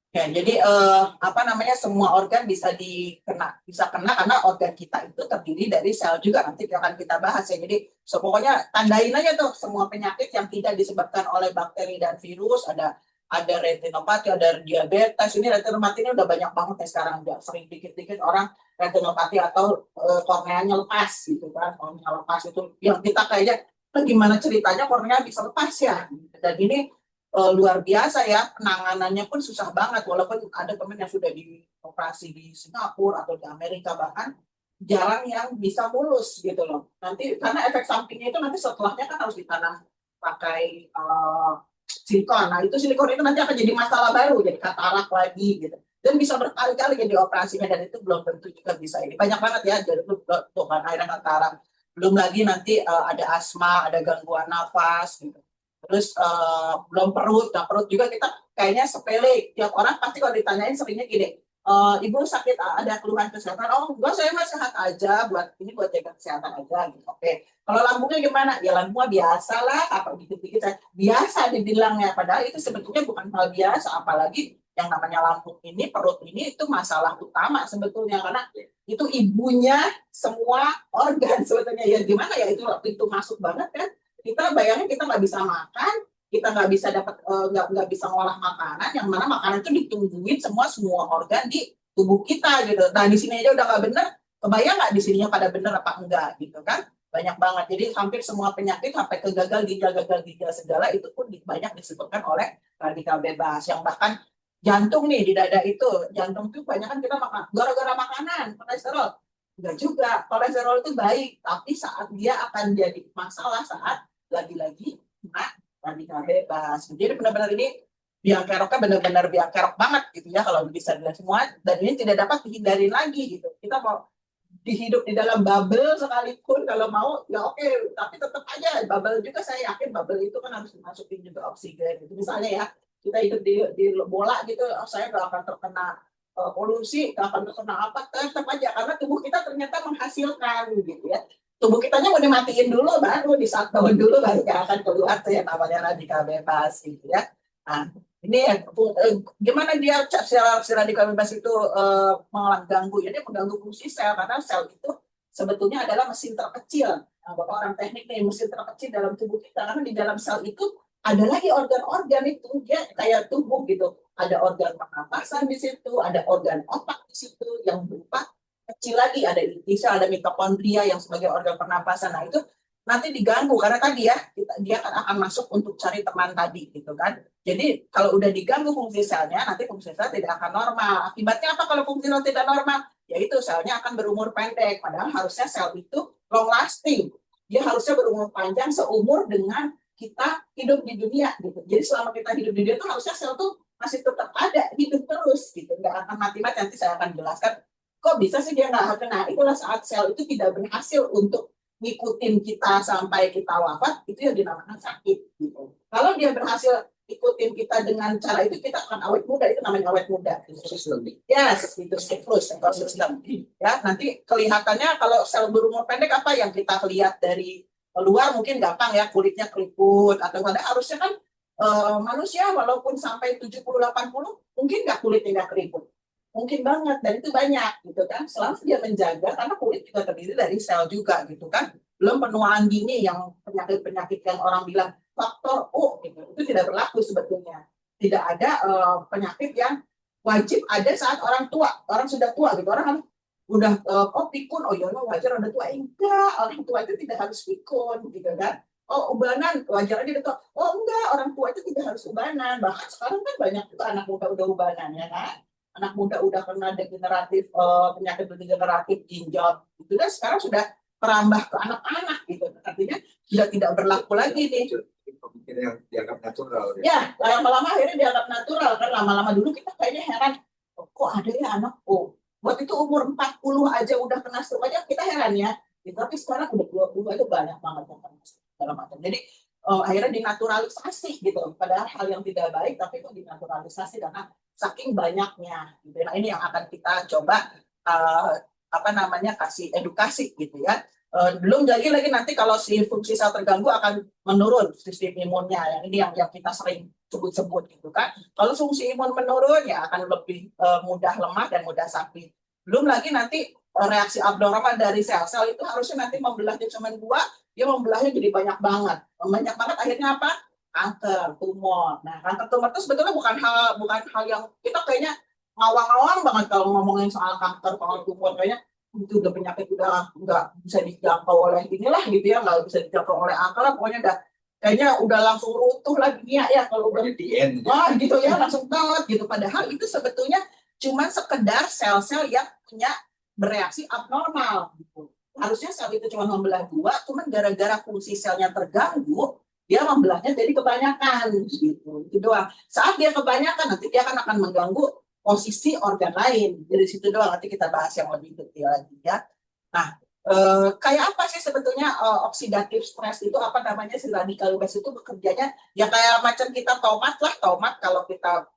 Ya, jadi apa namanya semua organ bisa kena karena organ kita itu terdiri dari sel juga nanti akan kita bahas ya. Jadi pokoknya tandain aja tuh semua penyakit yang tidak disebabkan oleh bakteri dan virus, ada retinopati, ada diabetes. Ini retinopati ini udah banyak banget ya sekarang, udah sering dikit-dikit orang retinopati atau korneanya lepas gitu kan. Kornea lepas itu yang kita kayaknya gimana ceritanya kornea bisa lepas ya. Dan ini luar biasa ya, penanganannya pun susah banget walaupun ada teman yang sudah dioperasi di Singapura atau di Amerika, bahkan jarang yang bisa mulus gitu loh. Nanti karena efek sampingnya itu nanti setelahnya kan harus ditanam pakai silikon. Nah itu silikon itu nanti akan jadi masalah baru, jadi katarak lagi gitu. Dan bisa berkali-kali jadi operasinya dan itu belum tentu juga bisa ini. Banyak banget ya, jadi itu tuh kan akhirnya katarak. Belum lagi nanti ada asma, ada gangguan nafas gitu. Terus belum perut, nah perut juga kita kayaknya sepele. Tiap orang pasti kalau ditanyain seringnya gini, ibu sakit ada keluhan kesehatan? Oh enggak, saya mah sehat aja, buat jaga kesehatan aja gitu. Oke. Kalau lambungnya gimana? Ya lambungnya biasa lah, apa dikit-dikit saya biasa dibilangnya. Padahal itu sebetulnya bukan hal biasa, apalagi yang namanya lambung ini, perut ini itu masalah utama sebetulnya karena itu ibunya semua organ sebetulnya. Ya gimana ya itu waktu itu masuk banget kan, kita bayangin kita nggak bisa makan, kita nggak bisa dapat nggak bisa ngolah makanan, yang mana makanan itu ditungguin semua organ di tubuh kita gitu. Nah di sini aja udah nggak bener, kebayang nggak di sininya pada bener apa enggak gitu kan? Banyak banget. Jadi hampir semua penyakit sampai ke gagal ginjal segala itu pun banyak disebabkan oleh radikal bebas. Yang bahkan jantung nih di dada itu, jantung itu banyak kan kita makan gara-gara makanan, kolesterol. Enggak juga, kolesterol itu baik, tapi saat dia akan jadi masalah saat lagi-lagi kena radikal bebas. Jadi benar-benar ini biang keroknya benar-benar biang kerok banget gitu ya kalau bisa dilihat semua, dan ini tidak dapat dihindari lagi gitu. Kita mau dihidup di dalam bubble sekalipun kalau mau ya oke, tapi tetap aja bubble juga, saya yakin bubble itu kan harus dimasukin juga oksigen gitu. Misalnya ya kita hidup di bola gitu, oh, saya nggak akan terkena polusi, nggak akan terkena apa, tetap aja karena tubuh kita ternyata menghasilkan gitu ya. Tubuh kitanya mau dimatiin dulu baru di shutdown dulu baru akan keluar tuh yang namanya radikal bebas gitu ya. Nah, ini ya, gimana dia secara radikal bebas itu mengganggu, ya dia mengganggu fungsi sel karena sel itu sebetulnya adalah mesin terkecil. Nah, Bapak orang teknik nih, mesin terkecil dalam tubuh kita karena di dalam sel itu ada lagi organ-organ itu, dia kayak tubuh gitu. Ada organ pernapasan di situ, ada organ otak di situ yang berupa kecil lagi, ada intisal, ada mitokondria yang sebagai organ pernapasan. Nah itu nanti diganggu karena tadi ya dia akan masuk untuk cari teman tadi gitu kan. Jadi kalau udah diganggu fungsi selnya, nanti fungsi sel tidak akan normal. Akibatnya apa kalau fungsi sel tidak normal? Yaitu selnya akan berumur pendek. Padahal harusnya sel itu long lasting. Dia harusnya berumur panjang seumur dengan kita hidup di dunia gitu. Jadi selama kita hidup di dunia itu harusnya sel tuh masih tetap ada, hidup terus gitu. Nggak akan mati-mati, nanti saya akan jelaskan kok bisa sih dia nggak kena. Itulah saat sel itu tidak berhasil untuk ngikutin kita sampai kita wafat, itu yang dinamakan sakit gitu. Kalau dia berhasil ikutin kita dengan cara itu, kita akan awet muda, itu namanya awet muda. Ya, yes, itu siklus ekosistem. Ya, nanti kelihatannya kalau sel berumur pendek apa yang kita lihat dari luar mungkin gampang ya, kulitnya keriput atau ada, harusnya kan manusia walaupun sampai 70-80 mungkin nggak kulitnya nggak keriput, mungkin banget, dan itu banyak gitu kan selama dia menjaga karena kulit juga terdiri dari sel juga gitu kan. Belum penuaan dini yang penyakit-penyakit yang orang bilang faktor O gitu, itu tidak berlaku sebetulnya. Tidak ada penyakit yang wajib ada saat orang sudah tua gitu. Orang kan udah oh pikun, oh ya wajar udah tua, enggak, orang tua itu tidak harus pikun gitu kan. Oh ubanan wajar aja gitu, oh enggak, orang tua itu tidak harus ubanan, bahkan sekarang kan banyak juga anak muda udah ubanan ya kan. Anak muda udah kena degeneratif penyakit degeneratif ginjal itu kan sekarang sudah merambah ke anak-anak gitu, artinya sudah tidak berlaku lagi nih yang dianggap natural ya. Lama-lama akhirnya dianggap natural kan, lama-lama dulu kita kayaknya heran, oh, kok ada ya anak buat itu umur 40 aja udah kena stroke aja, kita heran ya gitu. Tapi sekarang udah 20 aja banyak banget yang kena stroke segala macam. Jadi akhirnya dinaturalisasi gitu, padahal hal yang tidak baik tapi itu dinaturalisasi karena saking banyaknya gitu. Nah ini yang akan kita coba apa namanya kasih edukasi gitu ya. Belum lagi nanti kalau si fungsi sel terganggu akan menurun sistem imunnya. Yang ini yang kita sering sebut-sebut gitu kan. Kalau fungsi imun menurun ya akan lebih mudah lemah dan mudah sakit. Belum lagi nanti reaksi abnormal dari sel-sel itu harusnya nanti membelahnya cuma dua, dia membelahnya jadi banyak banget. Banyak banget akhirnya apa? Kanker, tumor. Nah, kanker tumor itu sebetulnya bukan hal yang kita kayaknya ngawang-ngawang banget kalau ngomongin soal kanker, soal tumor kayaknya itu udah penyakit udah nggak bisa dijangkau oleh inilah gitu ya, nggak bisa dijangkau oleh akal lah, pokoknya udah kayaknya udah langsung runtuh lah dunia ya kalau udah di end. wah gitu ya langsung banget gitu. Padahal itu sebetulnya cuma sekedar sel-sel yang punya bereaksi abnormal gitu. Harusnya sel itu cuma membelah dua, cuman gara-gara fungsi selnya terganggu, dia membelahnya jadi kebanyakan gitu. Itu doang. Saat dia kebanyakan nanti dia akan mengganggu posisi organ lain. Dari situ doang nanti kita bahas yang lebih detail lagi ya. Nah, kayak apa sih sebetulnya oksidatif stres itu apa namanya si radikal bebas itu bekerjanya ya kayak macam kita tomat lah, tomat kalau kita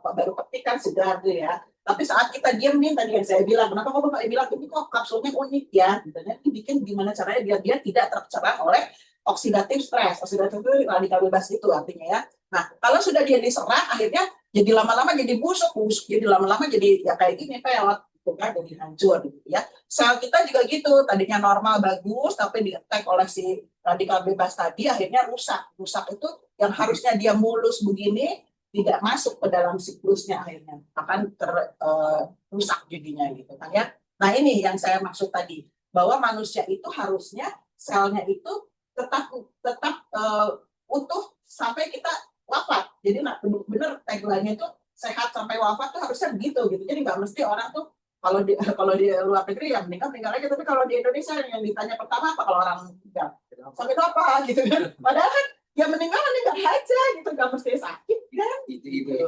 baru petik kan segar tuh ya. Tapi saat kita diam nih tadi yang saya bilang, kenapa kok Bapak bilang ini kok kapsulnya unik ya? Gitu ya. Dibikin gimana caranya biar dia tidak tercerah oleh oksidatif stres. Oksidatif itu radikal bebas itu artinya ya. Nah, kalau sudah dia diserang akhirnya jadi lama-lama jadi busuk, jadi lama-lama jadi ya kayak gini peot, gitu kan, jadi hancur gitu ya. Sel kita juga gitu, tadinya normal bagus, tapi di-attack oleh si radikal bebas tadi, akhirnya rusak. Rusak itu yang harusnya dia mulus begini, tidak masuk ke dalam siklusnya akhirnya, akan rusak jadinya gitu kan ya. Nah ini yang saya maksud tadi, bahwa manusia itu harusnya selnya itu tetap tetap utuh sampai kita wafat. Jadi nah, benar-benar tagline-nya itu sehat sampai wafat tuh harusnya begitu gitu. Jadi nggak mesti orang tuh kalau di luar negeri yang meninggal aja, tapi kalau di Indonesia yang ditanya pertama apa kalau orang meninggal sakit apa gitu kan. Padahal kan ya meninggal aja gitu, nggak mesti sakit kan. Itu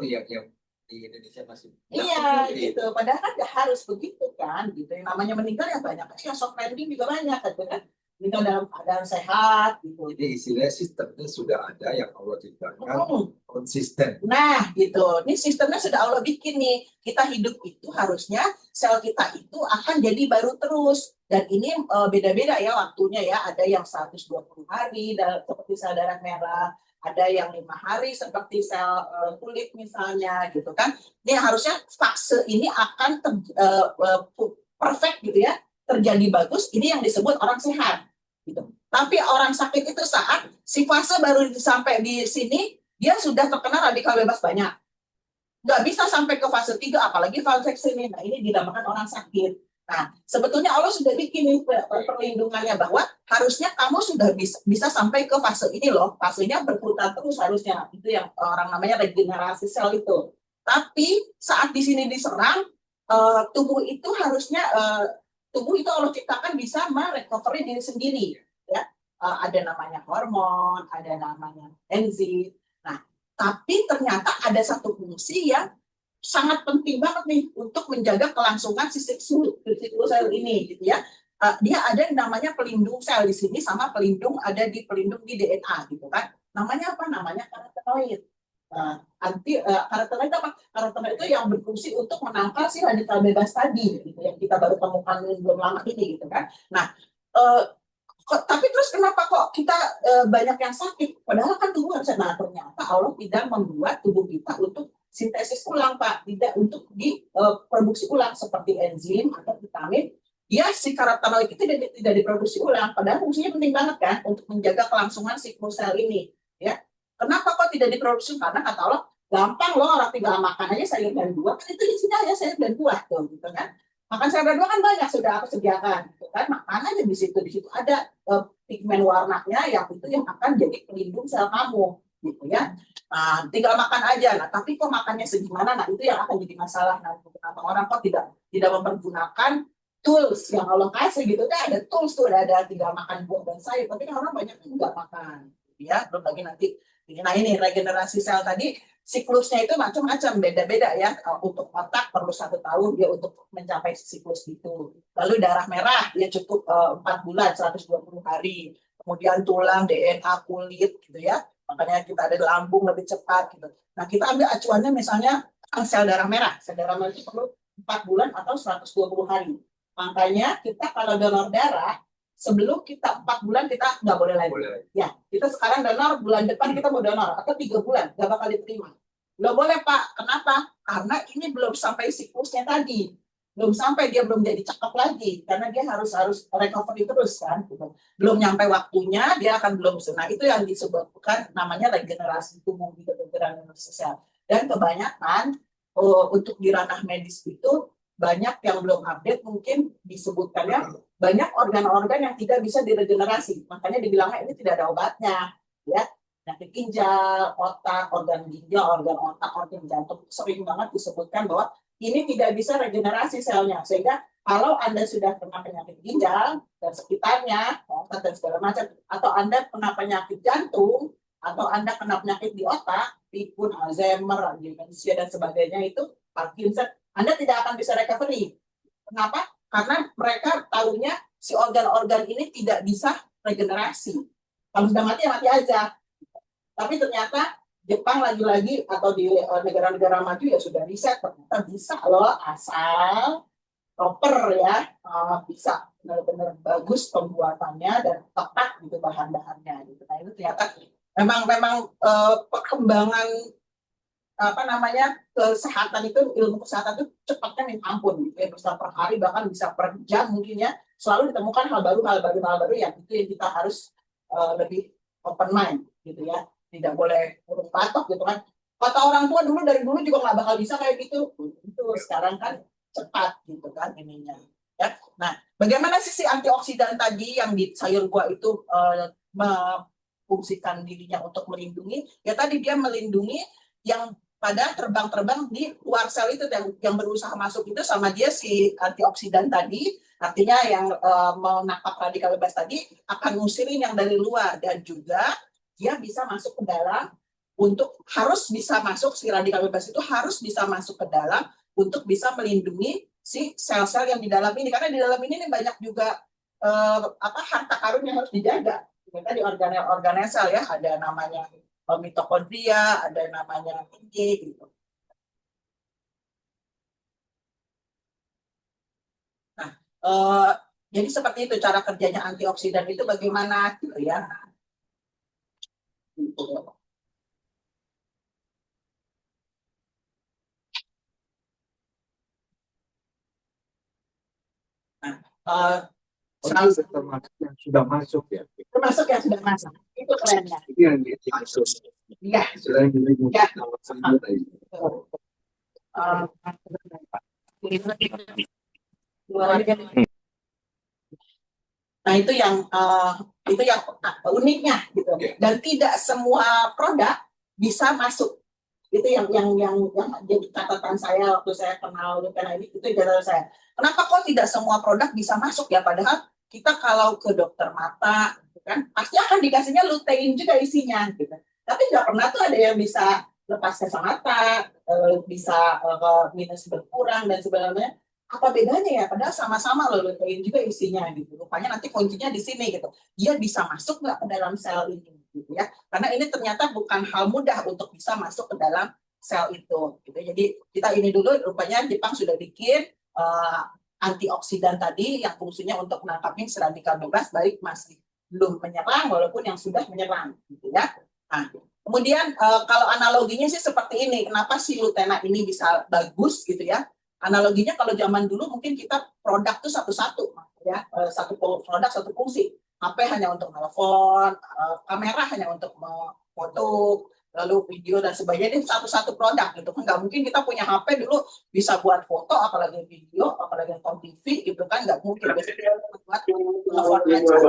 yang di Indonesia masih. Iya gitu. Padahal kan nggak harus begitu kan gitu. Yang namanya meninggal ya banyak. Ya soft landing juga banyak kan. Meninggal dalam keadaan sehat gitu. Jadi istilah sistemnya sudah ada yang Allah ciptakan Hmm. konsisten. Nah, gitu. Ini sistemnya sudah Allah bikin nih. Kita hidup itu harusnya sel kita itu akan jadi baru terus. Dan ini beda-beda ya waktunya ya. Ada yang 120 hari seperti sel darah merah, ada yang 5 hari seperti sel kulit misalnya gitu kan. Ini harusnya fase ini akan perfect gitu ya. Terjadi bagus, ini yang disebut orang sehat gitu. Tapi orang sakit itu saat si fase baru sampai di sini dia sudah terkena radikal bebas banyak. Nggak bisa sampai ke fase 3, apalagi fase ini. Nah, ini dinamakan orang sakit. Nah, sebetulnya Allah sudah bikin perlindungannya bahwa harusnya kamu sudah bisa sampai ke fase ini loh. Fasenya berputar terus harusnya. Itu yang orang namanya regenerasi sel itu. Tapi saat di sini diserang, tubuh itu harusnya tubuh itu Allah ciptakan bisa merecovery diri sendiri. Ya, ada namanya hormon, ada namanya enzim. Nah, tapi ternyata ada satu fungsi yang sangat penting banget nih untuk menjaga kelangsungan siklus sel ini gitu ya. Dia ada yang namanya pelindung sel di sini sama pelindung di DNA gitu kan. Namanya apa? Namanya karotenoid. Karotenoid apa? Karotenoid itu yang berfungsi untuk menangkal si radikal bebas tadi gitu yang kita baru temukan belum lama ini gitu kan. Nah, tapi terus kenapa kok kita banyak yang sakit? Padahal kan tubuh harusnya. Nah, ternyata Allah tidak membuat tubuh kita untuk sintesis ulang, Pak. Tidak untuk diproduksi ulang seperti enzim atau vitamin. Ya, si karotenoid itu tidak diproduksi ulang. Padahal fungsinya penting banget kan untuk menjaga kelangsungan siklus sel ini. Ya, kenapa kok tidak diproduksi? Karena kata Allah, gampang loh orang tinggal makan aja sayur dan buah. Kan itu isinya ya sayur dan buah tuh, gitu kan. Makan sayur dan buah kan banyak sudah aku sediakan, gitu kan. Makan aja di situ ada pigmen warnanya yang itu yang akan jadi pelindung sel kamu gitu ya. Nah, tinggal makan aja. Nah, tapi kok makannya segimana? Nah, itu yang akan jadi masalah. Nah, beberapa orang kok tidak mempergunakan tools yang Allah kasih gitu kan. Ada tools tuh, ada tinggal makan buah dan sayur, tapi kan orang banyak yang nggak makan gitu ya. Belum lagi nanti nah ini regenerasi sel tadi siklusnya itu macam-macam, beda-beda ya. Untuk otak perlu 1 tahun dia untuk mencapai siklus itu. Lalu darah merah dia cukup 4 bulan, 120 hari. Kemudian tulang, DNA, kulit gitu ya. Makanya kita ada lambung lebih cepat gitu. Nah, kita ambil acuannya misalnya sel darah merah. Sel darah merah itu perlu 4 bulan atau 120 hari. Makanya kita kalau donor darah sebelum kita 4 bulan kita nggak boleh lagi. Boleh. Ya, kita sekarang donor, bulan depan kita mau donor, atau 3 bulan, nggak bakal diterima. Nggak boleh Pak, kenapa? Karena ini belum sampai siklusnya tadi. Belum sampai, dia belum jadi cakep lagi, karena dia harus recovery terus kan. Gitu. Belum nyampe waktunya, dia akan belum. Nah, itu yang disebutkan namanya regenerasi tubuh di kedokteran sosial. Dan kebanyakan untuk di ranah medis itu banyak yang belum update, mungkin disebutkannya banyak organ-organ yang tidak bisa diregenerasi, makanya dibilangnya ini tidak ada obatnya, ya. Penyakit ginjal, otak, organ ginjal, organ otak, organ jantung, sering banget disebutkan bahwa ini tidak bisa regenerasi selnya, sehingga kalau Anda sudah kena penyakit ginjal dan sekitarnya, otak dan segala macam, atau Anda kena penyakit jantung, atau Anda kena penyakit di otak, pikun, Alzheimer, demensia dan sebagainya, itu Parkinson, Anda tidak akan bisa recovery. Kenapa? Karena mereka tahunya si organ-organ ini tidak bisa regenerasi. Kalau sudah mati ya mati aja. Tapi ternyata Jepang lagi-lagi atau di negara-negara maju ya sudah riset, ternyata bisa loh, asal proper ya, bisa benar-benar bagus pembuatannya dan tepat gitu bahan-bahannya gitu. Nah itu ternyata memang perkembangan apa namanya kesehatan itu, ilmu kesehatan itu cepatnya minta ampun gitu ya, bisa per hari bahkan bisa per jam mungkin ya, selalu ditemukan hal baru yang itu yang kita harus lebih open mind gitu ya, tidak boleh urung patok gitu kan. Kata orang tua dulu, dari dulu juga nggak bakal bisa kayak gitu, itu sekarang kan cepat gitu kan ininya ya. Nah, bagaimana sisi antioksidan tadi yang di sayur buah itu memfungsikan dirinya untuk melindungi, ya tadi dia melindungi yang pada terbang-terbang di luar sel itu, yang berusaha masuk itu sama dia si antioksidan tadi, artinya yang menangkap radikal bebas tadi akan ngusirin yang dari luar, dan juga dia bisa masuk ke dalam, untuk harus bisa masuk, si radikal bebas itu harus bisa masuk ke dalam untuk bisa melindungi si sel-sel yang di dalam ini, karena di dalam ini nih banyak juga harta karun yang harus dijaga. Kita di organel sel ya, ada namanya mitokondria, ada namanya ini gitu. Nah, jadi seperti itu cara kerjanya antioksidan itu bagaimana gitu ya. Nah, termasuk yang sudah masuk ya. termasuk yang sudah masuk, itu kerennya. Itu yang dimaksud. Iya. Selain itu, Ya. Nah itu yang uniknya gitu. Dan tidak semua produk bisa masuk. Itu yang jadi catatan saya waktu saya kenal Lutena ini, itu catatan saya. Kenapa kok tidak semua produk bisa masuk ya, padahal kita kalau ke dokter mata gitu kan pasti akan dikasihnya lutein juga isinya gitu. Tapi nggak pernah tuh ada yang bisa lepas kacamata, bisa minus berkurang dan sebagainya. Apa bedanya ya? Padahal sama-sama loh lutein juga isinya gitu. Rupanya nanti kuncinya di sini gitu. Dia bisa masuk nggak ke dalam sel ini gitu ya? Karena ini ternyata bukan hal mudah untuk bisa masuk ke dalam sel itu gitu. Jadi kita ini dulu, rupanya Jepang sudah bikin antioksidan tadi yang fungsinya untuk menangkapin radikal bebas baik masih belum menyerang walaupun yang sudah menyerang gitu ya. Nah, kemudian kalau analoginya sih seperti ini, kenapa si Lutena ini bisa bagus gitu ya? Analoginya kalau zaman dulu mungkin kita produk tuh satu-satu ya, satu produk satu fungsi. HP hanya untuk telepon, kamera hanya untuk foto, lalu video dan sebagainya, ini satu-satu produk gitu kan. Nggak mungkin kita punya HP dulu bisa buat foto, apalagi video, apalagi nonton TV gitu kan, nggak mungkin. Biasanya buat telepon aja.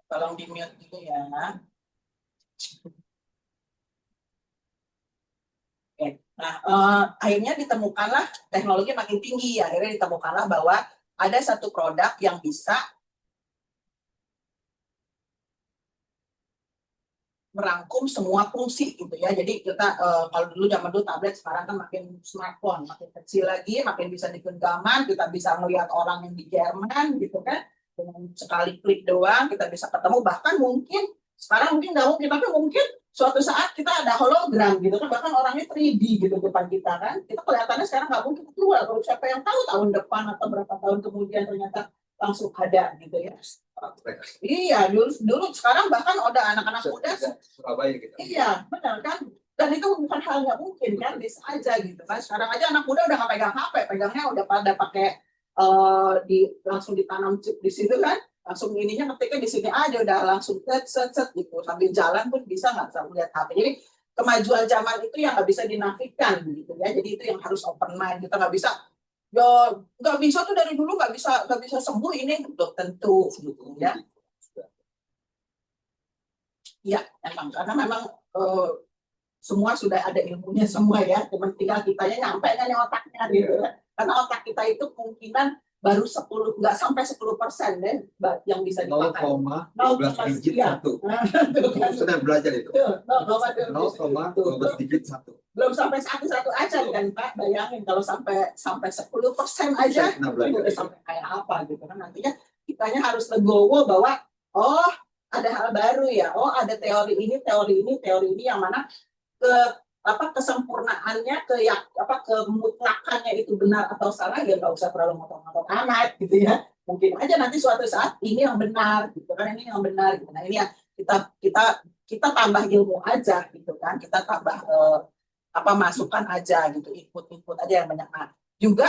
Tolong di mute dulu ya. Oke. Nah, akhirnya ditemukanlah teknologi makin tinggi. Akhirnya ditemukanlah bahwa ada satu produk yang bisa merangkum semua fungsi gitu ya. Jadi kita kalau dulu zaman dulu tablet, sekarang kan makin smartphone, makin kecil lagi, makin bisa digenggaman, kita bisa melihat orang yang di Jerman gitu kan, dengan sekali klik doang kita bisa ketemu, bahkan mungkin sekarang mungkin nggak mungkin, tapi mungkin suatu saat kita ada hologram gitu kan, bahkan orangnya 3D gitu depan kita kan, kita kelihatannya sekarang nggak mungkin keluar. Kalau siapa yang tahu tahun depan atau berapa tahun kemudian ternyata langsung ada gitu ya. Iya, dulu dulu sekarang bahkan ada anak-anak muda. Surabaya gitu. Iya, benar kan? Dan itu bukan hal nggak mungkin kan, bisa aja gitu kan. Sekarang aja anak muda udah nggak pegang HP, pegangnya udah pada pakai langsung ditanam chip di situ kan, langsung ininya ngetiknya di sini aja udah langsung set set set gitu, sambil jalan pun bisa nggak usah lihat HP. Jadi kemajuan zaman itu yang nggak bisa dinafikan gitu ya. Jadi itu yang harus open mind, kita nggak bisa ya, nggak bisa tuh dari dulu nggak bisa sembuh ini belum tentu gitu ya. Ya, emang karena memang semua sudah ada ilmunya semua ya, cuma tinggal kitanya nyampe nya otaknya gitu ya. Karena otak kita itu kemungkinan baru 10, nggak sampai 10% deh yang bisa dipakai. 0,12 digit Ya. 1. Tuh kan. Sudah belajar itu. Tuh, 0,12 digit 1. belum sampai satu aja kan Pak, bayangin kalau sampai 10% aja Saya pernah belajar udah itu. sampai kayak apa gitu kan. Nantinya kitanya harus legowo bahwa oh ada hal baru ya, oh ada teori ini yang mana ke kesempurnaannya, kemutlakannya itu benar atau salah ya nggak usah terlalu ngotot-ngotot amat gitu ya. Mungkin aja nanti suatu saat ini yang benar gitu kan, ini yang benar gitu. Nah ini yang kita tambah ilmu aja gitu kan, kita tambah masukan aja gitu, input aja yang banyak. Nah juga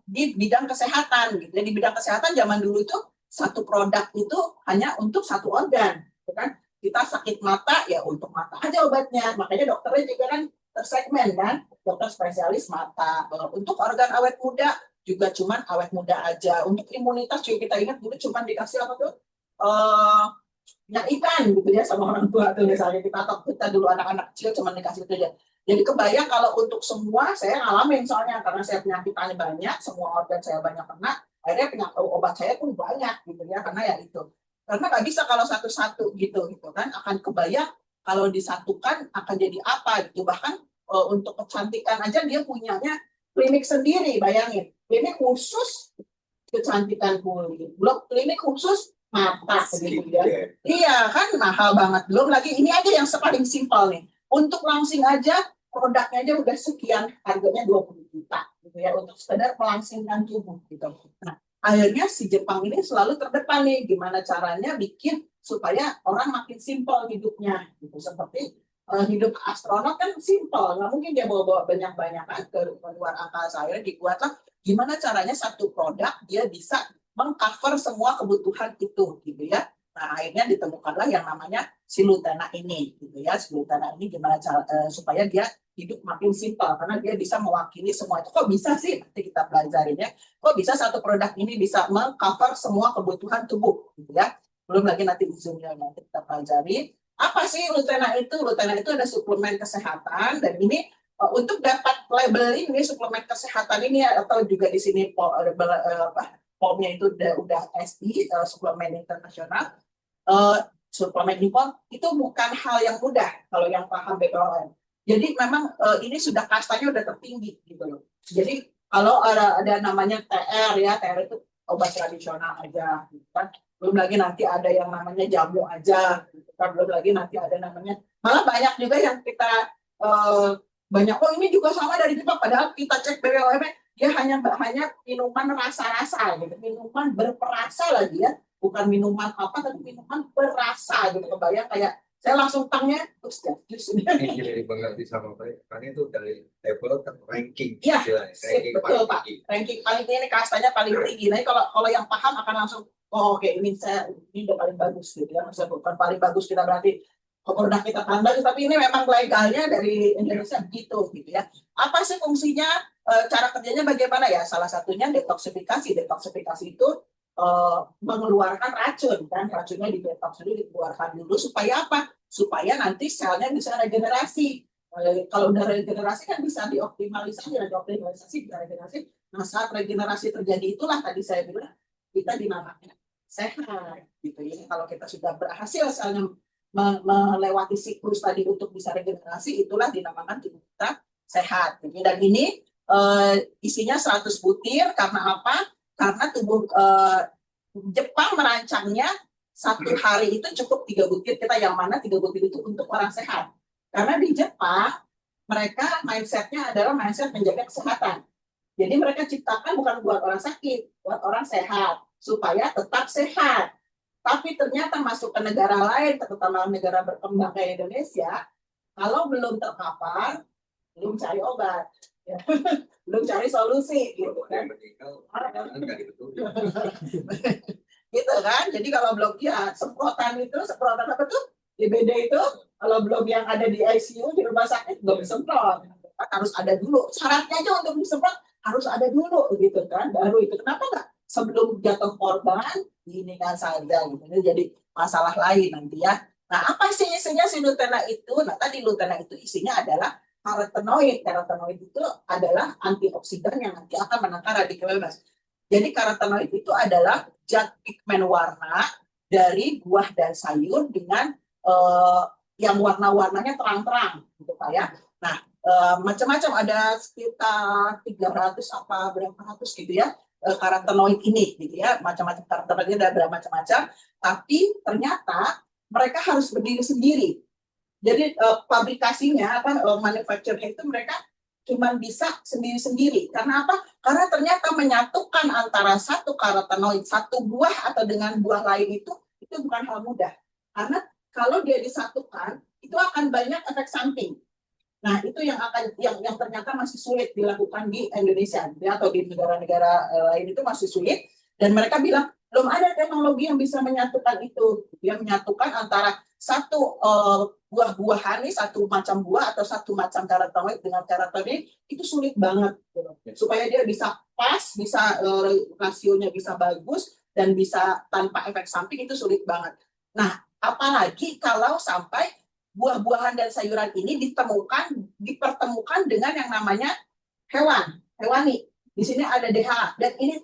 di bidang kesehatan gitu ya, di bidang kesehatan zaman dulu itu satu produk itu hanya untuk satu organ gitu kan. Kita sakit mata ya untuk mata aja obatnya, makanya dokternya juga kan tersegmen kan, dokter spesialis mata. Untuk organ awet muda juga cuman awet muda aja. Untuk imunitas juga kita ingat dulu cuman dikasih apa tuh minyak ikan gitu ya sama orang tua tuh misalnya, kita dulu anak-anak kecil cuman dikasih itu aja. Jadi kebayang kalau untuk semua, saya ngalamin soalnya karena saya penyakitnya banyak, semua organ saya banyak kena, akhirnya obat saya pun banyak gitu ya, karena ya itu. Karena nggak bisa kalau satu-satu gitu kan, akan kebayang kalau disatukan akan jadi apa gitu. Bahkan untuk kecantikan aja dia punyanya klinik sendiri, bayangin. Klinik khusus kecantikan kulit, belum klinik khusus mata gitu ya. Iya kan mahal banget. Belum lagi ini aja yang paling simpel nih. Untuk langsing aja produknya aja udah sekian, harganya 20 juta gitu ya untuk sekedar melangsingkan tubuh gitu. Nah, akhirnya si Jepang ini selalu terdepan nih gimana caranya bikin supaya orang makin simpel hidupnya gitu. Seperti hidup astronot kan simpel, nggak mungkin dia bawa banyak-banyak ke luar angkasa. Akhirnya dibuatlah gimana caranya satu produk dia bisa mengcover semua kebutuhan itu gitu ya. Nah, akhirnya ditemukanlah yang namanya Silutena ini gitu ya. Silutena ini gimana cara supaya dia hidup makin simpel karena dia bisa mewakili semua itu. Kok bisa sih? Nanti kita pelajarin ya. Kok bisa satu produk ini bisa mengcover semua kebutuhan tubuh gitu ya. Belum lagi nanti ujungnya nanti kita pelajari. Apa sih Lutena itu? Lutena itu ada suplemen kesehatan dan ini untuk dapat label ini suplemen kesehatan ini atau juga di sini POM-nya itu udah SI suplemen internasional, suplemen impor itu bukan hal yang mudah kalau yang paham BPOM. Jadi memang ini sudah kastanya udah tertinggi gitu loh. Jadi kalau ada namanya TR ya, TR itu obat tradisional aja gitu kan. Belum lagi nanti ada yang namanya jamu aja gitu kan. Belum lagi nanti ada namanya, malah banyak juga yang kita banyak ini juga sama dari Jepang, padahal kita cek BPOM dia hanya minuman rasa-rasa gitu, minuman berperasa lagi ya, bukan minuman apa tapi minuman berasa gitu. Kebayang kayak saya langsung tangnya terus jus ini jadi mengerti sama baik karena itu dari level ranking ya, ranking betul Pak, ranking paling ini kastanya paling tinggi. Nah kalau yang paham akan langsung oh oke, ini udah paling bagus gitu ya. Maksudnya bukan paling bagus kita berarti produk kita tambah, tapi ini memang legalnya dari Indonesia gitu ya. Apa sih fungsinya, cara kerjanya bagaimana ya? Salah satunya detoksifikasi. Detoksifikasi itu mengeluarkan racun kan, racunnya di detox dulu, dikeluarkan dulu supaya apa? Supaya nanti selnya bisa regenerasi. Kalau udah regenerasi kan bisa dioptimalisasi, bisa regenerasi. Nah saat regenerasi terjadi itulah tadi saya bilang kita dinamakan sehat gitu ya. Kalau kita sudah berhasil selnya melewati siklus tadi untuk bisa regenerasi, itulah dinamakan tubuh kita sehat. Dan ini isinya 100 butir karena apa? Karena tubuh Jepang merancangnya satu hari itu cukup 3 butir. Kita yang mana 3 butir itu untuk orang sehat. Karena di Jepang mereka mindsetnya adalah mindset menjaga kesehatan. Jadi mereka ciptakan bukan buat orang sakit, buat orang sehat supaya tetap sehat. Tapi ternyata masuk ke negara lain, terutama negara berkembang kayak Indonesia, kalau belum terpapar, belum cari obat, ya. Belum cari solusi, gitu kan? Yang meninggal kan nggak dibetulin. Gitu kan? Jadi kalau belum ya semprotan apa tuh? DBD itu kalau belum yang ada di ICU di rumah sakit belum disemprot. Harus ada dulu. Syaratnya aja untuk disemprot harus ada dulu, gitu kan? Baru itu. Kenapa nggak sebelum jatuh korban ini kan saja, gitu. Jadi masalah lain nanti ya. Nah, apa sih isinya si Lutena itu? Nah, tadi Lutena itu isinya adalah karotenoid. Karotenoid itu adalah antioksidan yang nanti akan menangkal radikal bebas. Jadi karotenoid itu adalah zat pigmen warna dari buah dan sayur dengan yang warna-warnanya terang-terang, gitu Pak ya. Nah, macam-macam ada sekitar 300 apa berapa ratus gitu ya karotenoid ini, gitu ya. Macam-macam karotenoidnya ada berapa macam-macam. Tapi ternyata mereka harus berdiri sendiri. Jadi pabrikasinya manufacturernya itu mereka cuma bisa sendiri-sendiri. Karena apa? Karena ternyata menyatukan antara satu karotenoid, satu buah atau dengan buah lain itu bukan hal mudah. Karena kalau dia disatukan, itu akan banyak efek samping. Nah, itu yang ternyata masih sulit dilakukan di Indonesia, ya, atau di negara-negara lain itu masih sulit. Dan mereka bilang belum ada teknologi yang bisa menyatukan itu, yang menyatukan antara satu buah-buahan nih, satu macam buah atau satu macam karotenoid dengan karotenoid itu sulit banget, gitu. Supaya dia bisa pas, bisa rasionya bisa bagus dan bisa tanpa efek samping itu sulit banget. Nah, apalagi kalau sampai buah-buahan dan sayuran ini dipertemukan dengan yang namanya hewani. Di sini ada DHA dan ini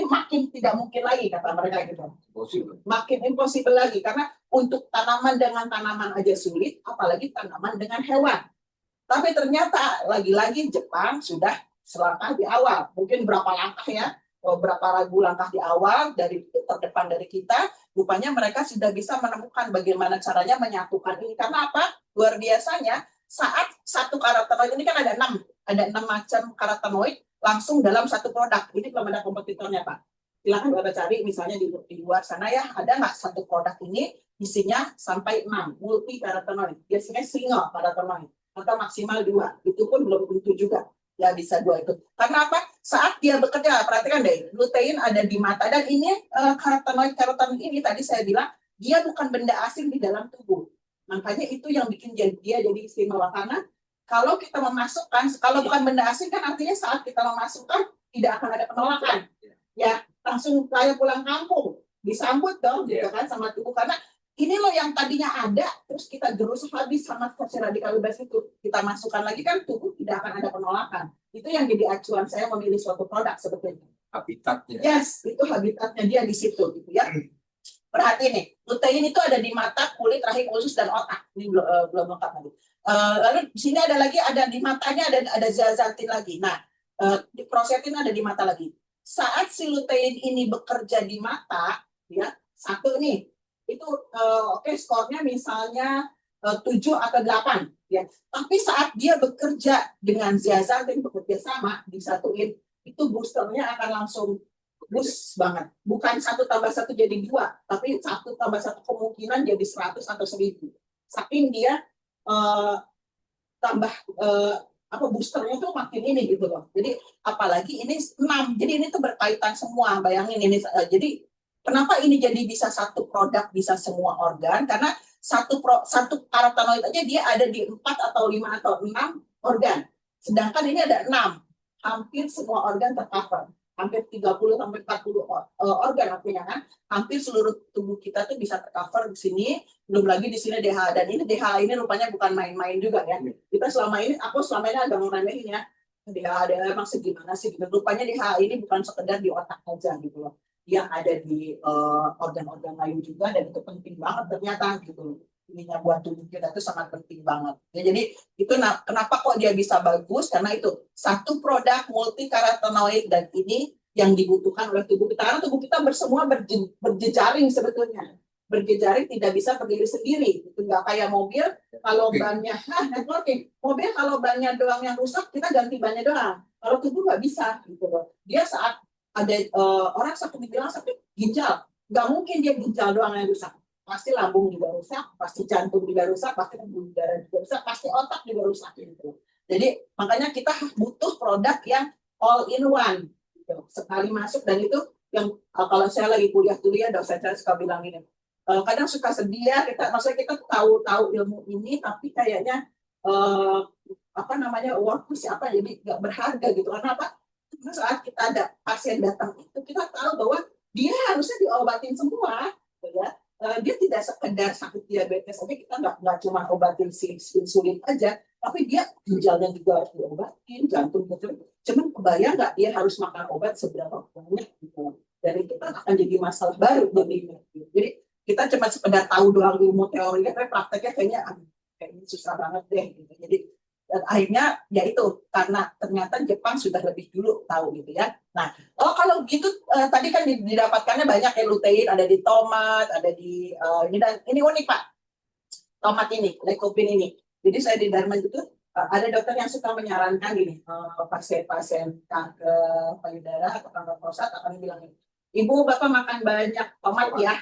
makin tidak mungkin lagi kata mereka gitu. Makin impossible lagi karena untuk tanaman dengan tanaman aja sulit, apalagi tanaman dengan hewan. Tapi ternyata lagi-lagi Jepang sudah selangkah di awal. Mungkin berapa langkah ya, berapa ribu langkah di awal dari terdepan dari kita. Rupanya mereka sudah bisa menemukan bagaimana caranya menyatukan ini. Karena apa? Luar biasanya saat satu karotenoid ini kan ada 6 macam karotenoid langsung dalam satu produk. Ini belum ada kompetitornya, Pak. Silakan Bapak cari misalnya di luar sana ya, ada nggak satu produk ini isinya sampai 6 multi karotenoid. Biasanya single karotenoid atau maksimal 2. Itu pun belum tentu juga. Ya bisa 2 itu. Karena apa? Saat dia bekerja, perhatikan deh, lutein ada di mata dan ini karotenoid ini tadi saya bilang dia bukan benda asing di dalam tubuh. Makanya itu yang bikin dia jadi istimewa karena kalau kita memasukkan, kalau bukan benda asing kan artinya saat kita memasukkan tidak akan ada penolakan. Ya, langsung kayak pulang kampung, disambut dong gitu kan sama tubuh karena ini loh yang tadinya ada terus kita gerus habis sama si radikal bebas itu. Kita masukkan lagi kan tubuh tidak akan ada penolakan. Itu yang jadi acuan saya memilih suatu produk sebetulnya. Habitatnya. Yes, itu habitatnya dia di situ gitu ya. Perhati nih, lutein itu ada di mata, kulit, rahim, usus dan otak. Ini belum lengkap lagi. Lalu di sini ada di matanya ada zeaxanthin lagi. Nah, di prosetin ada di mata lagi. Saat si lutein ini bekerja di mata, ya satu nih, itu oke, skornya misalnya 7 atau 8, ya. Tapi saat dia bekerja dengan zeaxanthin bekerja sama disatuin, itu boosternya akan langsung boost banget. Bukan 1 tambah 1 jadi 2, tapi 1 tambah 1 kemungkinan jadi 100 atau 1000. Saking dia tambah boosternya tuh makin ini gitu loh. Jadi apalagi ini 6. Jadi ini tuh berkaitan semua. Bayangin ini jadi kenapa ini jadi bisa satu produk bisa semua organ? Karena satu karotenoid aja dia ada di 4 atau 5 atau 6 organ. Sedangkan ini ada 6. Hampir semua organ tercover. Hampir 30 sampai 40 organ artinya kan. Hampir seluruh tubuh kita tuh bisa tercover di sini. Belum lagi di sini DHA dan ini DHA ini rupanya bukan main-main juga ya. Kita selama ini agak ngeremehin ya. DHA emang segimana sih gitu. Rupanya DHA ini bukan sekedar di otak aja gitu loh. Dia ada di organ-organ lain juga dan itu penting banget ternyata gitu. Ininya buat tubuh kita itu sangat penting banget. Ya, jadi itu kenapa kok dia bisa bagus karena itu satu produk multi karotenoid dan ini yang dibutuhkan oleh tubuh kita karena tubuh kita semua berjejaring sebetulnya berjejaring, tidak bisa berdiri sendiri. Itu nggak kayak mobil, kalau bannya, networking. Mobil kalau bannya doang yang rusak, kita ganti bannya doang. Kalau tubuh nggak bisa, gitu loh. Dia saat ada orang sakit, dibilang sakit ginjal, nggak mungkin dia ginjal doang yang rusak. Pasti lambung juga rusak, pasti jantung juga rusak, pasti pembuluh darah juga rusak, pasti otak juga rusak, gitu. Jadi makanya kita butuh produk yang all in one, gitu. Sekali masuk, dan itu yang kalau saya lagi kuliah dosen saya suka bilang gini, kadang suka sedih ya kita, maksudnya kita tahu ilmu ini tapi kayaknya eh, apa namanya waktu siapa jadi nggak berharga gitu. Karena apa? Karena saat kita ada pasien datang itu kita tahu bahwa dia harusnya diobatin semua, gitu ya. Dia tidak sekedar sakit diabetes aja, kita nggak cuma obatin si insulin aja, tapi dia ginjalnya juga harus diobatin, jantung gitu. Cuman kebayang nggak dia harus makan obat seberapa banyak gitu. Dan itu kan akan jadi masalah baru jadinya. Jadi kita cuma sekedar tahu doang ilmu teorinya, tapi prakteknya kayaknya susah banget deh. Gitu. Jadi dan akhirnya ya itu karena ternyata Jepang sudah lebih dulu tahu gitu ya. Nah, kalau gitu tadi kan didapatkannya banyak ya, lutein ada di tomat, ada di ini, dan ini unik Pak, tomat ini, lycopene ini. Jadi saya di Dharma itu ada dokter yang suka menyarankan gini, pasien-pasien kanker payudara atau kanker prostat akan bilang ini, Ibu Bapak makan banyak tomat ya.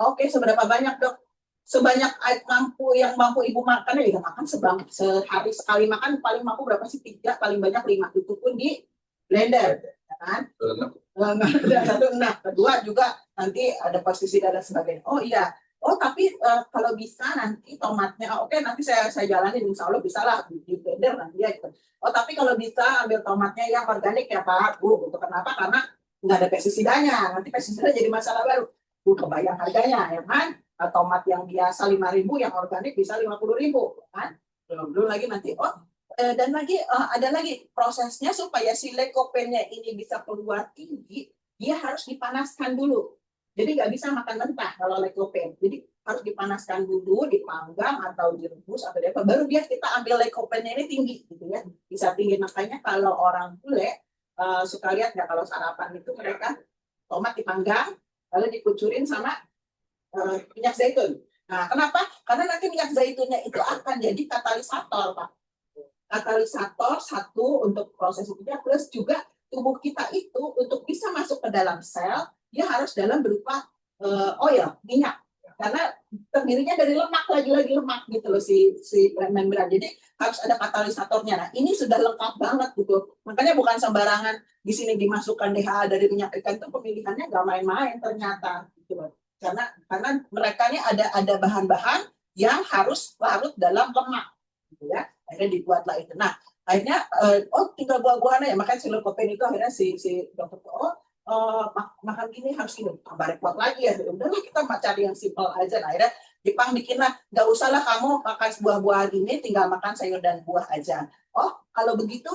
Oke, seberapa banyak dok? Sebanyak yang mampu ibu makan ya makan sehari sekali makan paling mampu berapa sih, 3 paling banyak 5, itu pun di blender, ya kan? Satu enam, kedua juga nanti ada pestisida dan sebagainya. Oh iya, tapi kalau bisa nanti tomatnya, oke nanti saya jalanin, insya Allah bisa lah di blender nanti ya. Gitu. Tapi kalau bisa ambil tomatnya yang organik ya Pak, Bu. Untuk kenapa? Karena nggak ada pestisidanya, nanti pestisida jadi masalah baru. Bu, kebayang harganya ya kan? Tomat yang biasa 5.000, yang organik bisa 50.000, kan? Belum lagi nanti, dan lagi ada lagi prosesnya supaya si lycopene ini bisa keluar tinggi, dia harus dipanaskan dulu. Jadi nggak bisa makan mentah kalau lycopene. Jadi harus dipanaskan dulu, dipanggang atau direbus atau apa, baru dia kita ambil lycopene ini tinggi, gitu ya. Bisa tinggi, makanya kalau orang bule suka lihat nggak kalau sarapan itu mereka tomat dipanggang, lalu dikucurin sama minyak zaitun. Nah, kenapa? Karena nanti minyak zaitunnya itu akan jadi katalisator, Pak. Katalisator satu untuk proses itu, plus juga tubuh kita itu untuk bisa masuk ke dalam sel, dia harus dalam berupa oil, minyak. Karena terdirinya dari lemak, lagi-lagi lemak gitu loh si membran. Jadi harus ada katalisatornya. Nah, ini sudah lengkap banget gitu. Makanya bukan sembarangan di sini dimasukkan DHA dari minyak ikan, itu pemilihannya nggak main-main ternyata gitu loh. Karena mereka ini ada bahan-bahan yang harus larut dalam lemak, gitu ya. Akhirnya dibuatlah itu. Nah, akhirnya tinggal buah-buahan ya. Makanya si lycopene itu akhirnya si dokter makan gini harus gini, tambah repot lagi ya. Udahlah kita cari yang simpel aja. Nah, akhirnya Jepang bikinlah, nggak usahlah kamu makan buah-buahan ini, tinggal makan sayur dan buah aja. Kalau begitu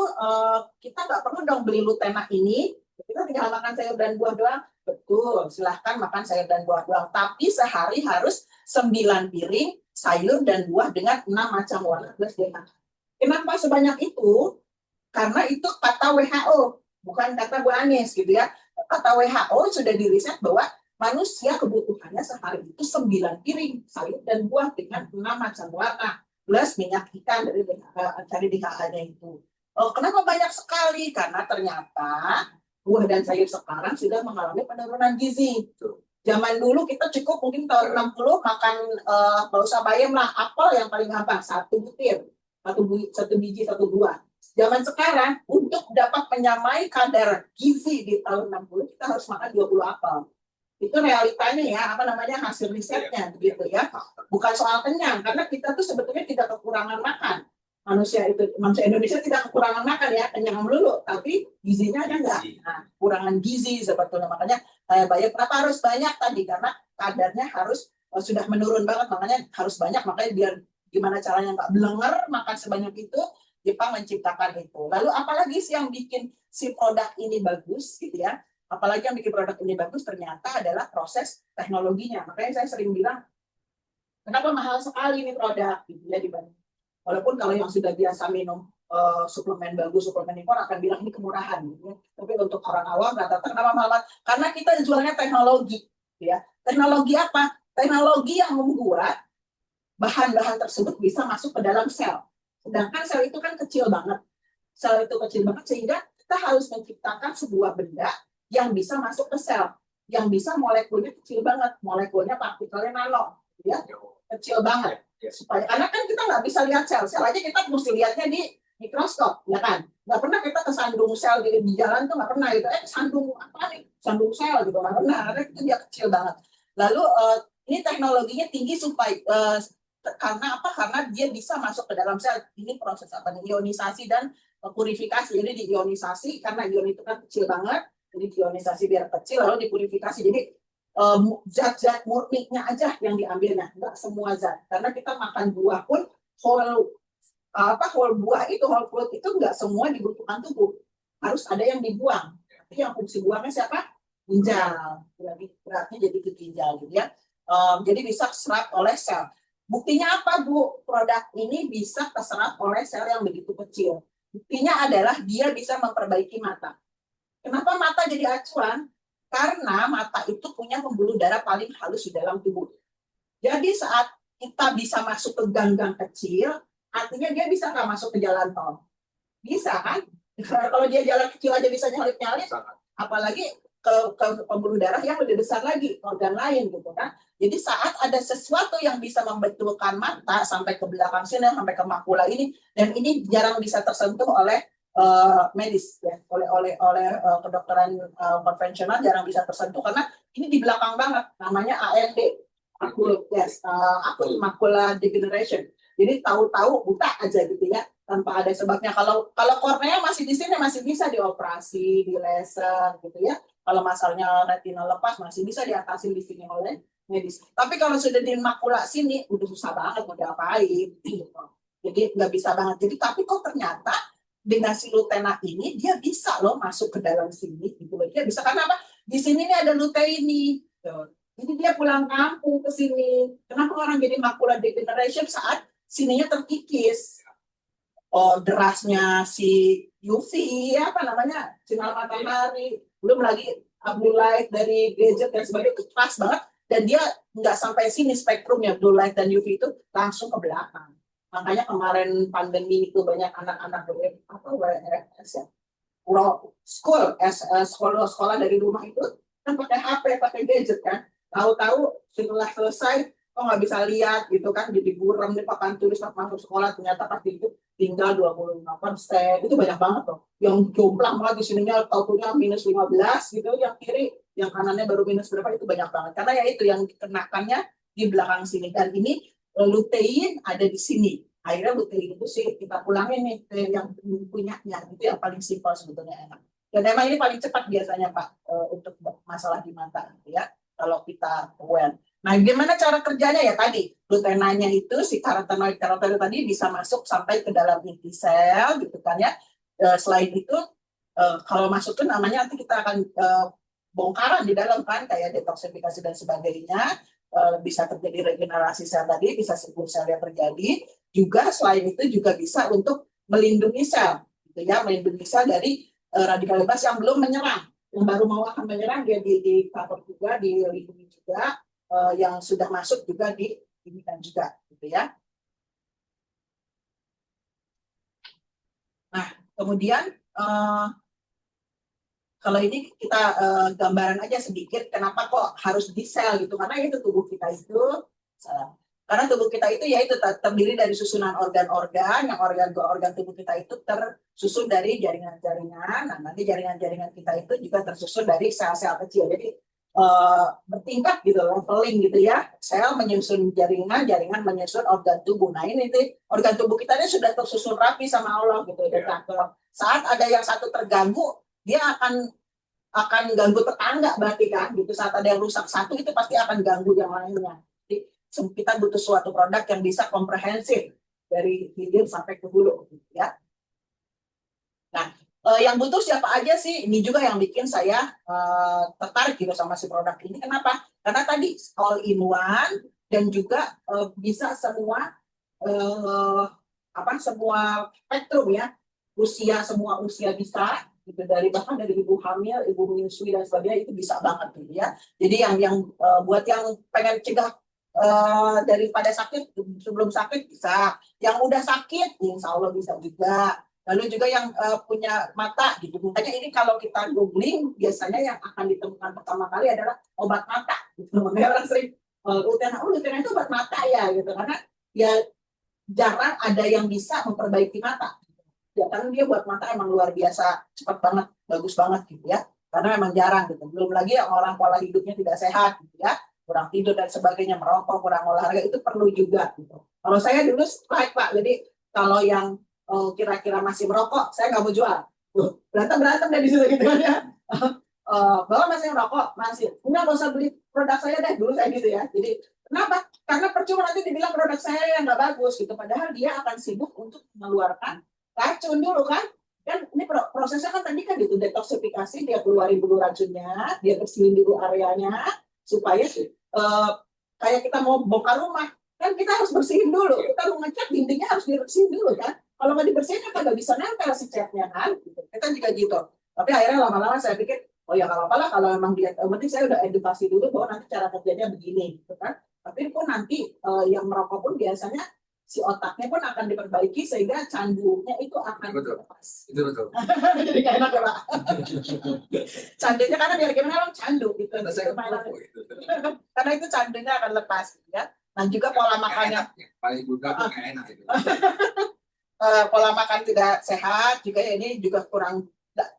kita nggak perlu dong beli Lutena ini, kita tinggal makan sayur dan buah doang. Betul, silahkan makan sayur dan buah doang. Tapi sehari harus 9 piring sayur dan buah dengan 6 macam warna plus dia makan. Kenapa sebanyak itu? Karena itu kata WHO, bukan kata Bu Anies gitu ya. Kata WHO sudah diriset bahwa manusia kebutuhannya sehari itu 9 piring sayur dan buah dengan 6 macam warna plus minyak ikan dari DHA-nya itu. Kenapa banyak sekali? Karena ternyata buah dan sayur sekarang sudah mengalami penurunan gizi. Zaman dulu kita cukup mungkin tahun 60 makan nggak usah bayam lah, apel yang paling gampang, 1 butir, satu biji, 1 buah. Zaman sekarang untuk dapat menyamai kadar gizi di tahun 60 kita harus makan 20 apel. Itu realitanya ya, hasil risetnya begitu ya. Bukan soal kenyang, karena kita tuh sebetulnya tidak kekurangan makan. Manusia Indonesia tidak kekurangan makan ya, kenyang melulu, tapi gizinya ada enggak? Nah, kurangan gizi sebetulnya, makanya bayar kenapa harus banyak tadi, karena kadarnya harus sudah menurun banget, makanya harus banyak, makanya biar gimana caranya nggak belenger makan sebanyak itu, Jepang menciptakan itu. Lalu apalagi sih yang bikin si produk ini bagus gitu ya? Apalagi yang bikin produk ini bagus ternyata adalah proses teknologinya. Makanya saya sering bilang, kenapa mahal sekali ini produk gitu ya dibanding. Walaupun kalau yang sudah biasa minum suplemen bagus, suplemen impor akan bilang ini kemurahan gitu ya. Tapi untuk orang awam rata-rata kenapa mahal? Karena kita jualnya teknologi. ya. Teknologi apa? Teknologi yang membuat bahan-bahan tersebut bisa masuk ke dalam sel. Sedangkan sel itu kan kecil banget. Sel itu kecil banget sehingga kita harus menciptakan sebuah benda yang bisa masuk ke sel, yang bisa molekulnya kecil banget, molekulnya partikelnya nano, ya, kecil banget. Supaya karena kan kita nggak bisa lihat sel, sel aja kita mesti lihatnya di mikroskop, ya kan? Nggak pernah kita kesandung sel di jalan tuh nggak pernah itu. Sandung apa nih? Sandung sel gitu nggak pernah, karena itu dia kecil banget. Lalu ini teknologinya tinggi supaya karena apa? Karena dia bisa masuk ke dalam sel. Ini proses apa nih? Ionisasi dan purifikasi. Jadi diionisasi karena ion itu kan kecil banget. Jadi diionisasi biar kecil lalu dipurifikasi. Jadi zat-zat murninya aja yang diambilnya, nggak semua zat. Karena kita makan buah pun whole buah itu whole fruit itu nggak semua dibutuhkan tubuh. Harus ada yang dibuang. Tapi yang fungsi buangnya siapa? Ginjal. Berarti jadi ke ginjal gitu ya. Jadi bisa serap oleh sel. Buktinya apa, Bu? Produk ini bisa terserap oleh sel yang begitu kecil. Buktinya adalah dia bisa memperbaiki mata. Kenapa mata jadi acuan? Karena mata itu punya pembuluh darah paling halus di dalam tubuh. Jadi saat kita bisa masuk ke gang-gang kecil, artinya dia bisa nggak masuk ke jalan tol? Bisa kan? Kalau dia jalan kecil aja bisa nyalip-nyalip, apalagi ke pembuluh darah yang lebih besar lagi, organ lain gitu kan. Jadi saat ada sesuatu yang bisa membetulkan mata sampai ke belakang sini, sampai ke makula ini, dan ini jarang bisa tersentuh oleh medis, ya, oleh kedokteran konvensional jarang bisa tersentuh karena ini di belakang banget, namanya AMD, akut macular degeneration. Jadi tahu-tahu buta aja gitu ya, tanpa ada sebabnya. Kalau kornea masih di sini masih bisa dioperasi, di laser gitu ya. Kalau masalahnya retina lepas masih bisa diatasi di sini oleh medis. Tapi kalau sudah di makula sini udah susah banget mau diapain gitu. Jadi nggak bisa banget. Jadi tapi kok ternyata dengan si lutena ini dia bisa loh masuk ke dalam sini gitu. Dia bisa karena apa? Di sini nih ada luteini. Jadi dia pulang kampung ke sini. Kenapa orang jadi macular degeneration saat sininya terkikis? Derasnya si UV, apa namanya, sinar matahari, belum lagi blue light dari gadget dan sebagainya, itu keras banget, dan dia nggak sampai sini spektrumnya, blue light dan UV itu langsung ke belakang. Makanya kemarin pandemi itu banyak anak-anak WFS ya, sekolah dari rumah itu kan pakai HP, pakai gadget kan, tahu-tahu setelah selesai kok nggak bisa lihat gitu kan, jadi buram nih papan tulis masuk sekolah, ternyata pasti itu tinggal 25%, itu banyak banget tuh. Yang jomplang malah di sininya tahunya minus 15 gitu, yang kiri, yang kanannya baru minus berapa, itu banyak banget. Karena ya itu yang dikenakannya di belakang sini. Dan ini lutein ada di sini. Akhirnya lutein itu sih kita ulangin nih ke yang punyanya, itu yang paling simpel sebetulnya enak. Dan memang ini paling cepat biasanya Pak untuk masalah di mata gitu ya, kalau kita aware. Nah, gimana cara kerjanya ya tadi? Lutenanya itu si karotenoid tadi bisa masuk sampai ke dalam inti sel gitu kan ya. Selain itu kalau masuk tuh namanya nanti kita akan bongkaran di dalam kan kayak detoksifikasi dan sebagainya. Bisa terjadi regenerasi sel tadi, bisa sembuh sel yang terjadi. Juga selain itu juga bisa untuk melindungi sel gitu ya, melindungi sel dari radikal bebas yang belum menyerang. Yang baru mau akan menyerang dia di cover juga, dilindungi juga. Yang sudah masuk juga diinikan juga gitu ya. Nah, kemudian kalau ini kita gambaran aja sedikit kenapa kok harus di sel gitu, karena itu tubuh kita itu karena tubuh kita itu ya itu terdiri dari susunan organ-organ, yang organ tubuh kita itu tersusun dari jaringan-jaringan. Nah, nanti jaringan-jaringan kita itu juga tersusun dari sel-sel kecil. Jadi bertingkat gitu, leveling gitu ya. Sel menyusun jaringan, jaringan menyusun organ tubuh. Nah ini organ tubuh kita ini sudah tersusun rapi sama Allah gitu. Yeah. Saat ada yang satu terganggu, dia akan ganggu tetangga berarti kan gitu. Saat ada yang rusak satu itu pasti akan ganggu yang lainnya. Jadi kita butuh suatu produk yang bisa komprehensif dari hilir sampai ke hulu gitu ya. Nah, yang butuh siapa aja sih? Ini juga yang bikin saya tertarik gitu sama si produk ini. Kenapa? Karena tadi all in one dan juga bisa semua semua spektrum ya. Semua usia bisa, gitu, dari bahkan dari ibu hamil, ibu menyusui dan sebagainya itu bisa banget gitu ya. Jadi yang buat yang pengen cegah daripada sakit sebelum sakit bisa, yang udah sakit insya Allah bisa juga. Lalu juga yang punya mata gitu, makanya ini kalau kita googling biasanya yang akan ditemukan pertama kali adalah obat mata gitu. Makanya orang sering Lutena itu obat mata ya gitu, karena ya jarang ada yang bisa memperbaiki mata ya, kan dia buat mata emang luar biasa cepat banget, bagus banget gitu ya, karena memang jarang gitu. Belum lagi yang orang pola hidupnya tidak sehat gitu ya, kurang tidur dan sebagainya, merokok, kurang olahraga itu perlu juga gitu. Kalau saya dulu strike Pak, jadi kalau yang kira-kira masih merokok saya nggak mau jual. Berantem berantem dari situ gitu kan ya. Bahwa masih merokok masih nggak usah beli produk saya deh, dulu saya gitu ya. Jadi kenapa? Karena percuma nanti dibilang produk saya yang nggak bagus gitu, padahal dia akan sibuk untuk mengeluarkan racun dulu kan ini prosesnya kan tadi kan gitu, detoksifikasi, dia keluarin dulu racunnya, dia bersihin dulu areanya supaya kayak kita mau bongkar rumah kan kita harus bersihin dulu, kita mau ngecat dindingnya harus dibersihin dulu kan, kalau nggak dibersihin kan nggak bisa nempel si catnya kan gitu. Kita juga gitu, tapi akhirnya lama-lama saya pikir oh ya kalau apa lah, kalau memang dia penting saya udah edukasi dulu bahwa nanti cara kerjanya begini gitu kan. Tapi pun nanti yang merokok pun biasanya si otaknya pun akan diperbaiki sehingga candunya itu akan lepas. Itu betul. Jadi kayak enak ya Pak. Candunya karena biar gimana orang candu gitu. Karena saya merokok itu. Karena itu candunya akan lepas ya. Dan juga pola makannya Paling juga tuh nggak enak itu. Pola makan tidak sehat juga ya, ini juga kurang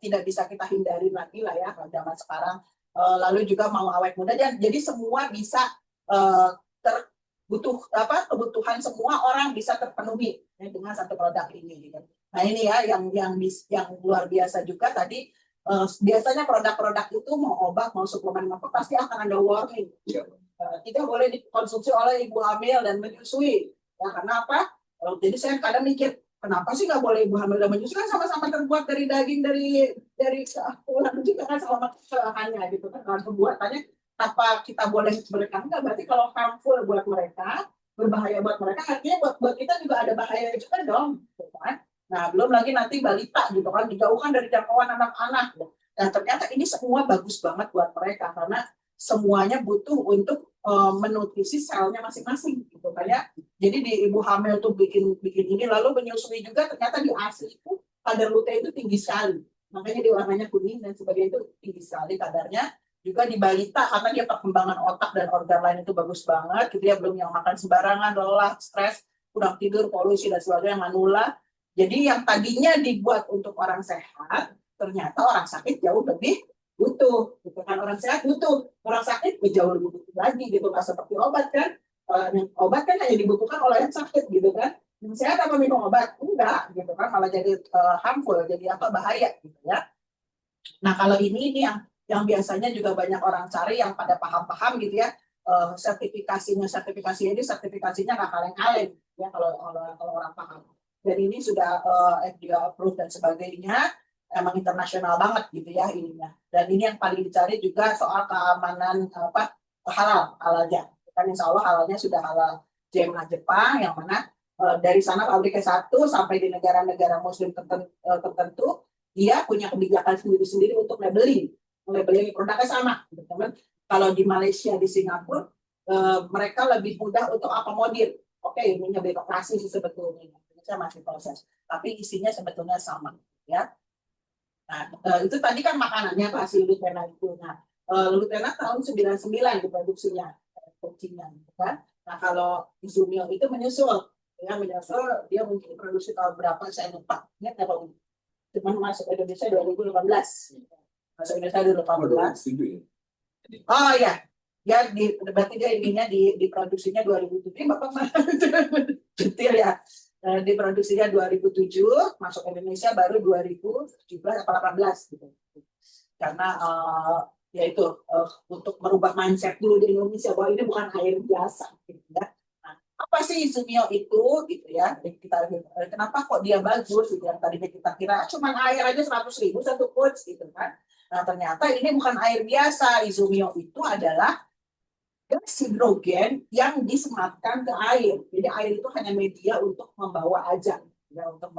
tidak bisa kita hindari lagi lah ya kalau zaman sekarang. Lalu juga mau awet muda jadi semua bisa kebutuhan semua orang bisa terpenuhi ya, dengan satu produk ini gitu. Nah ini ya yang luar biasa juga tadi, biasanya produk-produk itu mau obat mau suplemen apa pasti akan ada warning. Tidak boleh dikonsumsi oleh ibu hamil dan menyusui ya, karena apa? Jadi saya kadang mikir kenapa sih nggak boleh ibu hamil dan menyusui, kan sama-sama terbuat dari daging dari ular juga kan, sama bahannya gitu kan, pembuatannya apa kita boleh berikan, enggak berarti kalau harmful buat mereka, berbahaya buat mereka, artinya buat kita juga ada bahaya juga dong gitu kan. Nah belum lagi nanti balita gitu kan, dijauhkan dari jangkauan anak-anak gitu. Dan ternyata ini semua bagus banget buat mereka karena semuanya butuh untuk menutrisi selnya masing-masing gitu kan ya. Jadi di ibu hamil tuh bikin ini, lalu menyusui juga ternyata di ASI itu kadar lutein itu tinggi sekali, makanya di warnanya kuning dan sebagainya itu tinggi sekali kadarnya. Juga di balita karena dia perkembangan otak dan organ lain itu bagus banget gitu ya, belum yang makan sembarangan, lelah, stres, kurang tidur, polusi dan sebagainya, manula. Jadi yang tadinya dibuat untuk orang sehat ternyata orang sakit jauh lebih butuh gitu kan. Orang sehat butuh, orang sakit jauh lebih butuh lagi gitu, nggak seperti obat kan. Obat kan hanya dibutuhkan oleh yang sakit gitu kan, yang sehat apa minum obat enggak gitu kan, malah jadi harmful, jadi bahaya gitu ya. Nah kalau ini yang biasanya juga banyak orang cari yang pada paham-paham gitu ya, sertifikasinya ini sertifikasinya nggak kaleng-kaleng ya kalau orang paham. Dan ini sudah FDA approved dan sebagainya, emang internasional banget gitu ya ininya. Dan ini yang paling dicari juga soal keamanan halalnya. Kan insya Allah halalnya sudah halal JMA Jepang, yang mana dari sana pabriknya satu sampai di negara-negara muslim tertentu dia punya kebijakan sendiri-sendiri untuk labeling produknya sama teman-teman. Kalau di Malaysia, di Singapura mereka lebih mudah untuk akomodir. Oke, ininya birokrasi sih sebetulnya, saya masih proses, tapi isinya sebetulnya sama ya. Nah itu tadi kan makanannya Pak, hasil Lutena itu. Nah Lutena tahun 99 diproduksinya kuncinya kan. Nah kalau Izumio itu menyusul dia mungkin produksi tahun berapa saya lupa, ingat nggak Pak? Cuman masuk Indonesia 2018. Masuk Indonesia 2018. Oh ya, ya berarti dia ininya diproduksinya 2007. Bapak detail ya. Diproduksinya 2007, masuk Indonesia baru 2017 atau 18 gitu. Karena yaitu untuk merubah mindset dulu di Indonesia bahwa ini bukan air biasa gitu ya. Apa sih Izumio itu gitu ya, kenapa kok dia bagus gitu, yang tadinya kita kira cuma air aja 100.000 satu coach gitu kan. Nah ternyata ini bukan air biasa. Izumio itu adalah gas hidrogen yang disematkan ke air. Jadi air itu hanya media untuk membawa aja ya, untuk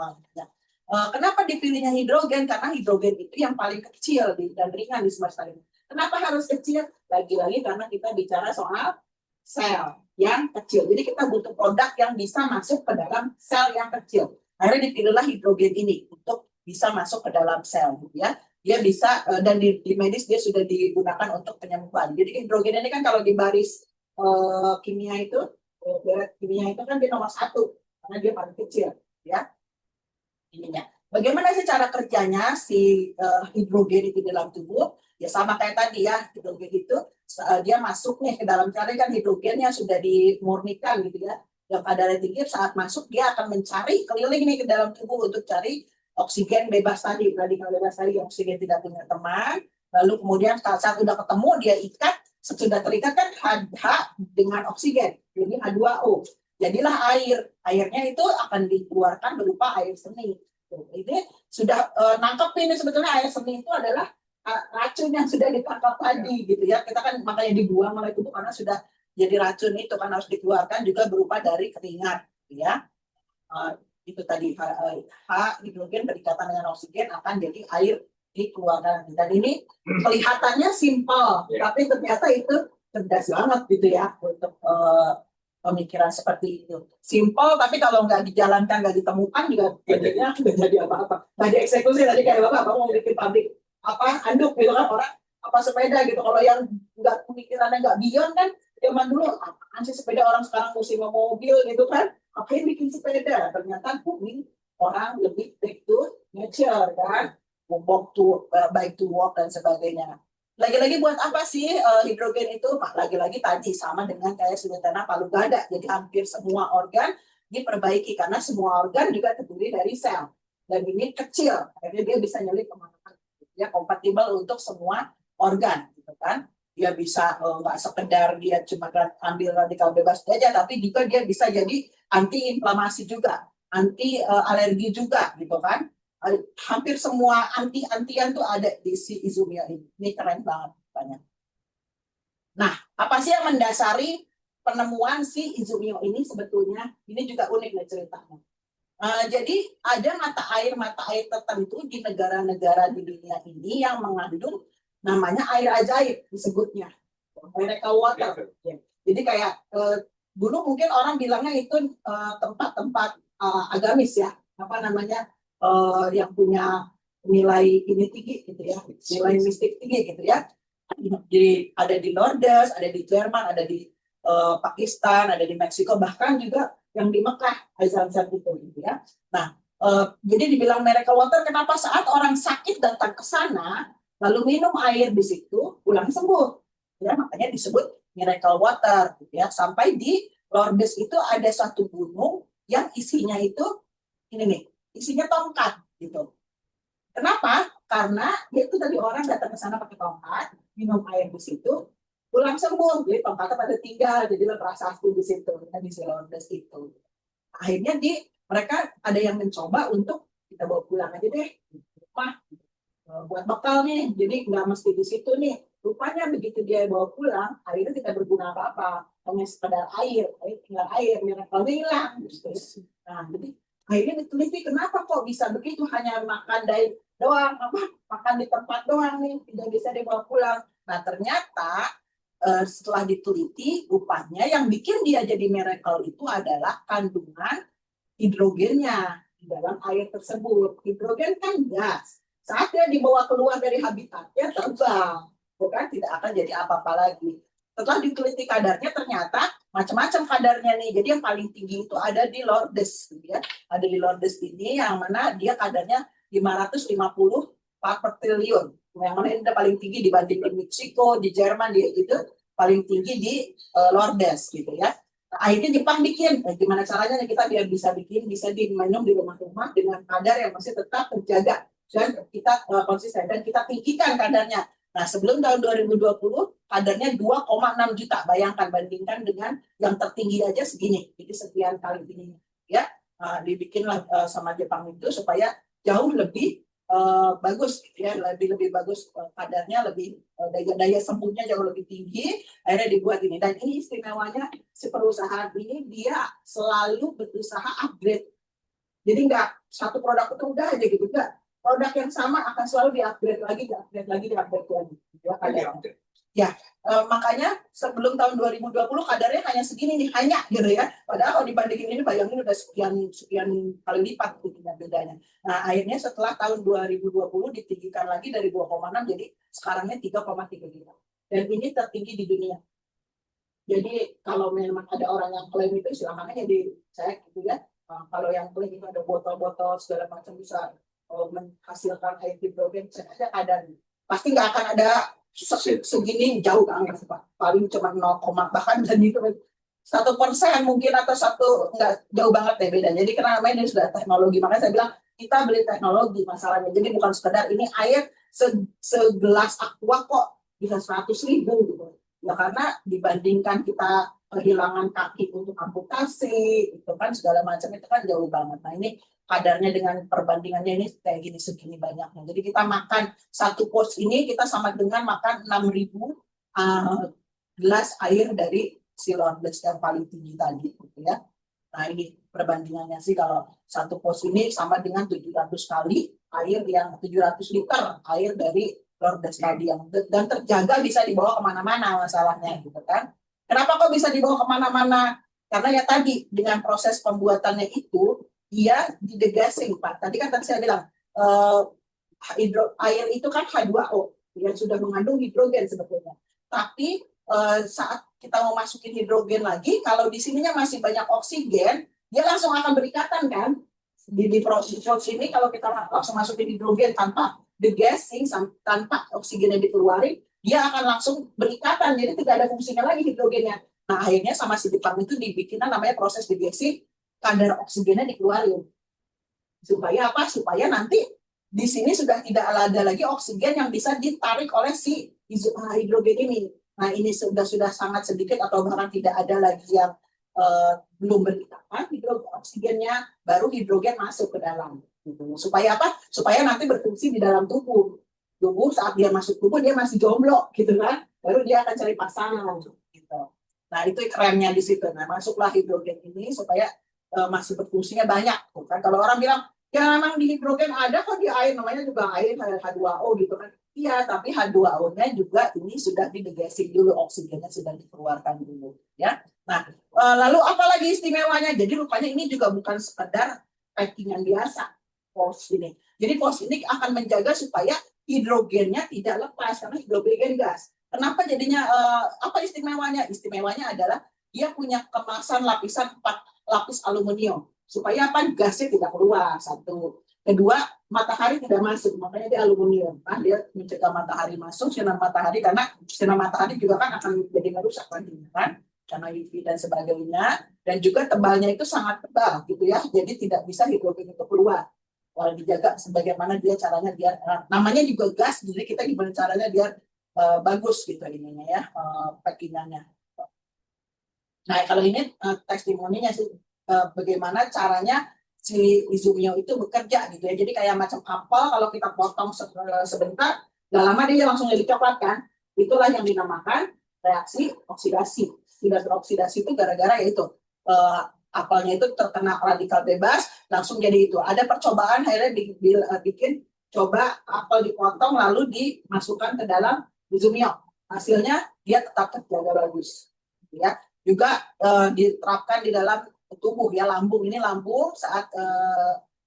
Kenapa dipilihnya hidrogen? Karena hidrogen itu yang paling kecil dan ringan di semesta ini. Kenapa harus kecil? Lagi-lagi karena kita bicara soal sel yang kecil. Jadi kita butuh produk yang bisa masuk ke dalam sel yang kecil. Akhirnya dipilihlah hidrogen ini untuk bisa masuk ke dalam sel, gitu ya. Dia bisa dan di medis dia sudah digunakan untuk penyembuhan. Jadi hidrogen ini kan kalau di baris kimia itu, deret kimia itu kan dia nomor 1 karena dia paling kecil, ya ininya. Bagaimana sih cara kerjanya si hidrogen itu dalam tubuh? Ya sama kayak tadi ya, hidrogen itu dia masuk nih ke dalam cari kan hidrogennya sudah dimurnikan gitu ya. Yang kadarnya tinggi saat masuk dia akan mencari keliling nih ke dalam tubuh untuk cari oksigen bebas tadi, radikal bebas tadi, oksigen tidak punya teman. Lalu kemudian saat sudah ketemu dia ikat, sesudah terikat kan H dengan oksigen, jadi H2O. Jadilah air. Airnya itu akan dikeluarkan berupa air seni. Ini sudah nangkep ini sebetulnya air seni itu adalah racun yang sudah ditangkap tadi gitu ya. Kita kan makanya dibuang oleh tubuh karena sudah jadi racun itu kan harus dikeluarkan juga berupa dari keringat gitu ya. Itu tadi hidrogen berikatan dengan oksigen akan jadi air dikeluarkan. Dan ini kelihatannya simpel, tapi ternyata itu cerdas banget gitu ya untuk pemikiran seperti itu. Simpel, tapi kalau nggak dijalankan, nggak ditemukan juga jadinya nggak jadi apa-apa. Nggak dieksekusi tadi kayak bapak mau bikin pabrik apa handuk gitu kan orang apa sepeda gitu. Kalau yang nggak pemikirannya nggak beyond kan zaman dulu apaan sih sepeda orang sekarang musim mobil gitu kan. Apain bikin sepeda? Ternyata bumi orang lebih back to nature kan. Walk to bike to walk dan sebagainya. Lagi-lagi buat apa sih hidrogen itu? Lagi-lagi tadi sama dengan kayak sudut tanah palu gada. Jadi hampir semua organ diperbaiki karena semua organ juga terdiri dari sel. Dan ini kecil, akhirnya dia bisa nyelip kemana-mana. Dia kompatibel untuk semua organ, gitu kan? Dia bisa nggak sekedar dia cuma ambil radikal bebas aja, tapi juga dia bisa jadi anti inflamasi juga, anti alergi juga, gitu kan? Hampir semua anti-antian tuh ada di si Izumia ini. Ini keren banget banyak. Nah, apa sih yang mendasari penemuan si Izumio ini sebetulnya? Ini juga unik nih ceritanya. Jadi ada mata air tertentu di negara-negara di dunia ini yang mengandung namanya air ajaib disebutnya, miracle water. Jadi kayak dulu mungkin orang bilangnya itu tempat-tempat agamis ya, apa namanya yang punya nilai ini tinggi gitu ya, nilai mistik tinggi gitu ya. Jadi ada di Lourdes, ada di Jerman, ada di Pakistan, ada di Meksiko, bahkan juga yang di Mekah, azan-azan itu gitu ya. Nah, jadi dibilang miracle water kenapa saat orang sakit datang ke sana lalu minum air di situ pulang sembuh. Ya, makanya disebut miracle water gitu ya. Sampai di Lourdes itu ada satu gunung yang isinya itu ini nih, isinya tongkat gitu. Kenapa? Karena itu tadi orang datang ke sana pakai tongkat, minum air di situ, pulang sembuh. Jadi tongkatnya pada tinggal, jadi prasasti di situ, di Lourdes itu. Akhirnya mereka ada yang mencoba untuk kita bawa pulang aja deh, rumah buat bekal nih. Jadi nggak mesti di situ nih. Rupanya begitu dia bawa pulang, airnya tidak berguna apa-apa, hanya sekedar air tinggal air, mineralnya hilang. Nah, jadi akhirnya diteliti kenapa kok bisa begitu, hanya makan dari doang, makan di tempat doang nih, tidak bisa dibawa pulang. Nah, ternyata setelah diteliti, rupanya yang bikin dia jadi miracle itu adalah kandungan hidrogennya di dalam air tersebut. Hidrogen kan gas. Saat dia dibawa keluar dari habitatnya, terbang. Bukan tidak akan jadi apa-apa lagi. Setelah diteliti kadarnya, ternyata macam-macam kadarnya nih. Jadi yang paling tinggi itu ada di Lourdes. Ya. Ada di Lourdes ini yang mana dia kadarnya 550 part per triliun. Yang mana ini paling tinggi dibanding di Meksiko, di Jerman, dia itu paling tinggi di Lourdes gitu ya. Nah, akhirnya Jepang bikin, gimana caranya kita biar bisa bikin, bisa diminum di rumah-rumah dengan kadar yang masih tetap terjaga dan kita konsisten dan kita tinggikan kadarnya. Nah, sebelum tahun 2020 kadarnya 2,6 juta. Bayangkan bandingkan dengan yang tertinggi aja segini. Jadi sekian kali ini ya. Dibikinlah sama Jepang itu supaya jauh lebih bagus ya, lebih bagus kadarnya, lebih daya sembuhnya jauh lebih tinggi. Akhirnya dibuat ini, dan ini istimewanya si perusahaan ini dia selalu berusaha upgrade Jadi nggak satu produk itu udah aja gitu, enggak. Produk yang sama akan selalu diupgrade lagi, diupgrade lagi, diupgrade lagi. Gitu ya, kadarnya. Ya, makanya sebelum tahun 2020 kadarnya hanya segini nih, hanya gitu ya. Padahal kalau dibandingin ini bayangin udah sekian sekian kali lipat gitu ya bedanya. Nah, akhirnya setelah tahun 2020 ditinggikan lagi dari 2,6 jadi sekarangnya 3,3 juta. Dan ini tertinggi di dunia. Jadi kalau memang ada orang yang klaim itu silakan aja dicek gitu ya. Kalau yang klaim itu ada botol-botol segala macam bisa menghasilkan air hidrogen, cek aja kadar. Pasti nggak akan ada segini jauh banget Pak. Paling cuma 0, bahkan dan itu 1% mungkin atau satu nggak jauh banget deh beda. Jadi karena namanya ini sudah teknologi, makanya saya bilang kita beli teknologi masalahnya. Jadi bukan sekedar ini air segelas aqua kok bisa 100.000 gitu. Ya karena dibandingkan kita kehilangan kaki untuk amputasi, itu kan segala macam itu kan jauh banget. Nah ini kadarnya dengan perbandingannya ini kayak gini segini banyaknya. Jadi kita makan satu pos ini kita sama dengan makan 6.000 gelas air dari si Lordes yang paling tinggi tadi, gitu ya. Nah ini perbandingannya sih kalau satu pos ini sama dengan 700 kali air yang 700 liter air dari Lordes tadi yang dan terjaga bisa dibawa kemana-mana masalahnya gitu kan. Kenapa kok bisa dibawa kemana-mana? Karena ya tadi dengan proses pembuatannya itu dia didegasing Pak. Tadi kan saya bilang air itu kan H2O yang sudah mengandung hidrogen sebetulnya. Tapi saat kita mau masukin hidrogen lagi, kalau di sininya masih banyak oksigen, dia langsung akan berikatan kan. Di proses ini kalau kita langsung masukin hidrogen tanpa degassing, tanpa oksigennya dikeluarin, dia akan langsung berikatan, jadi tidak ada fungsinya lagi hidrogennya. Nah akhirnya sama si Jepang itu dibikinnya namanya proses degassing, kadar oksigennya dikeluarin. Supaya apa? Supaya nanti di sini sudah tidak ada lagi oksigen yang bisa ditarik oleh si hidrogen ini. Nah ini sudah sangat sedikit atau bahkan tidak ada lagi yang belum berikatan oksigennya, baru hidrogen masuk ke dalam. Gitu. Supaya apa? Supaya nanti berfungsi di dalam tubuh. Tubuh saat dia masuk tubuh dia masih jomblo, gitu kan? Baru dia akan cari pasangan. Gitu. Nah itu kerennya di situ. Nah masuklah hidrogen ini supaya masih berfungsinya banyak. Kan? Kalau orang bilang ya memang di hidrogen ada kok di air, namanya juga air H2O gitu kan. Iya, tapi H2O-nya juga ini sudah didegassing dulu, oksigennya sudah dikeluarkan dulu, ya. Nah, lalu apa lagi istimewanya? Jadi rupanya ini juga bukan sekedar packingan biasa, pos ini. Jadi pos ini akan menjaga supaya hidrogennya tidak lepas karena hidrogen gas. Kenapa jadinya apa istimewanya? Istimewanya adalah dia punya kemasan lapisan 4 lapis aluminium supaya apa gasnya tidak keluar satu. Kedua, matahari tidak masuk, makanya dia aluminium. Kan dia mencegah matahari masuk, sinar matahari, karena sinar matahari juga kan akan jadi merusak nantinya kan, karena UV dan sebagainya. Dan juga tebalnya itu sangat tebal gitu ya, jadi tidak bisa hidrogen itu keluar. Kalau dijaga sebagaimana dia caranya biar namanya juga gas, jadi kita gimana caranya biar bagus gitu ininya ya, packingannya. Nah kalau ini testimoninya sih bagaimana caranya si Izumio itu bekerja gitu ya. Jadi kayak macam apel kalau kita potong sebentar, gak lama dia langsung jadi coklat kan. Itulah yang dinamakan reaksi oksidasi. Tidak teroksidasi itu gara-gara yaitu apelnya itu terkena radikal bebas, langsung jadi itu. Ada percobaan akhirnya bikin coba apel dipotong lalu dimasukkan ke dalam Izumio. Hasilnya dia tetap terjaga bagus. Ya. Juga diterapkan di dalam tubuh ya, lambung ini lambung saat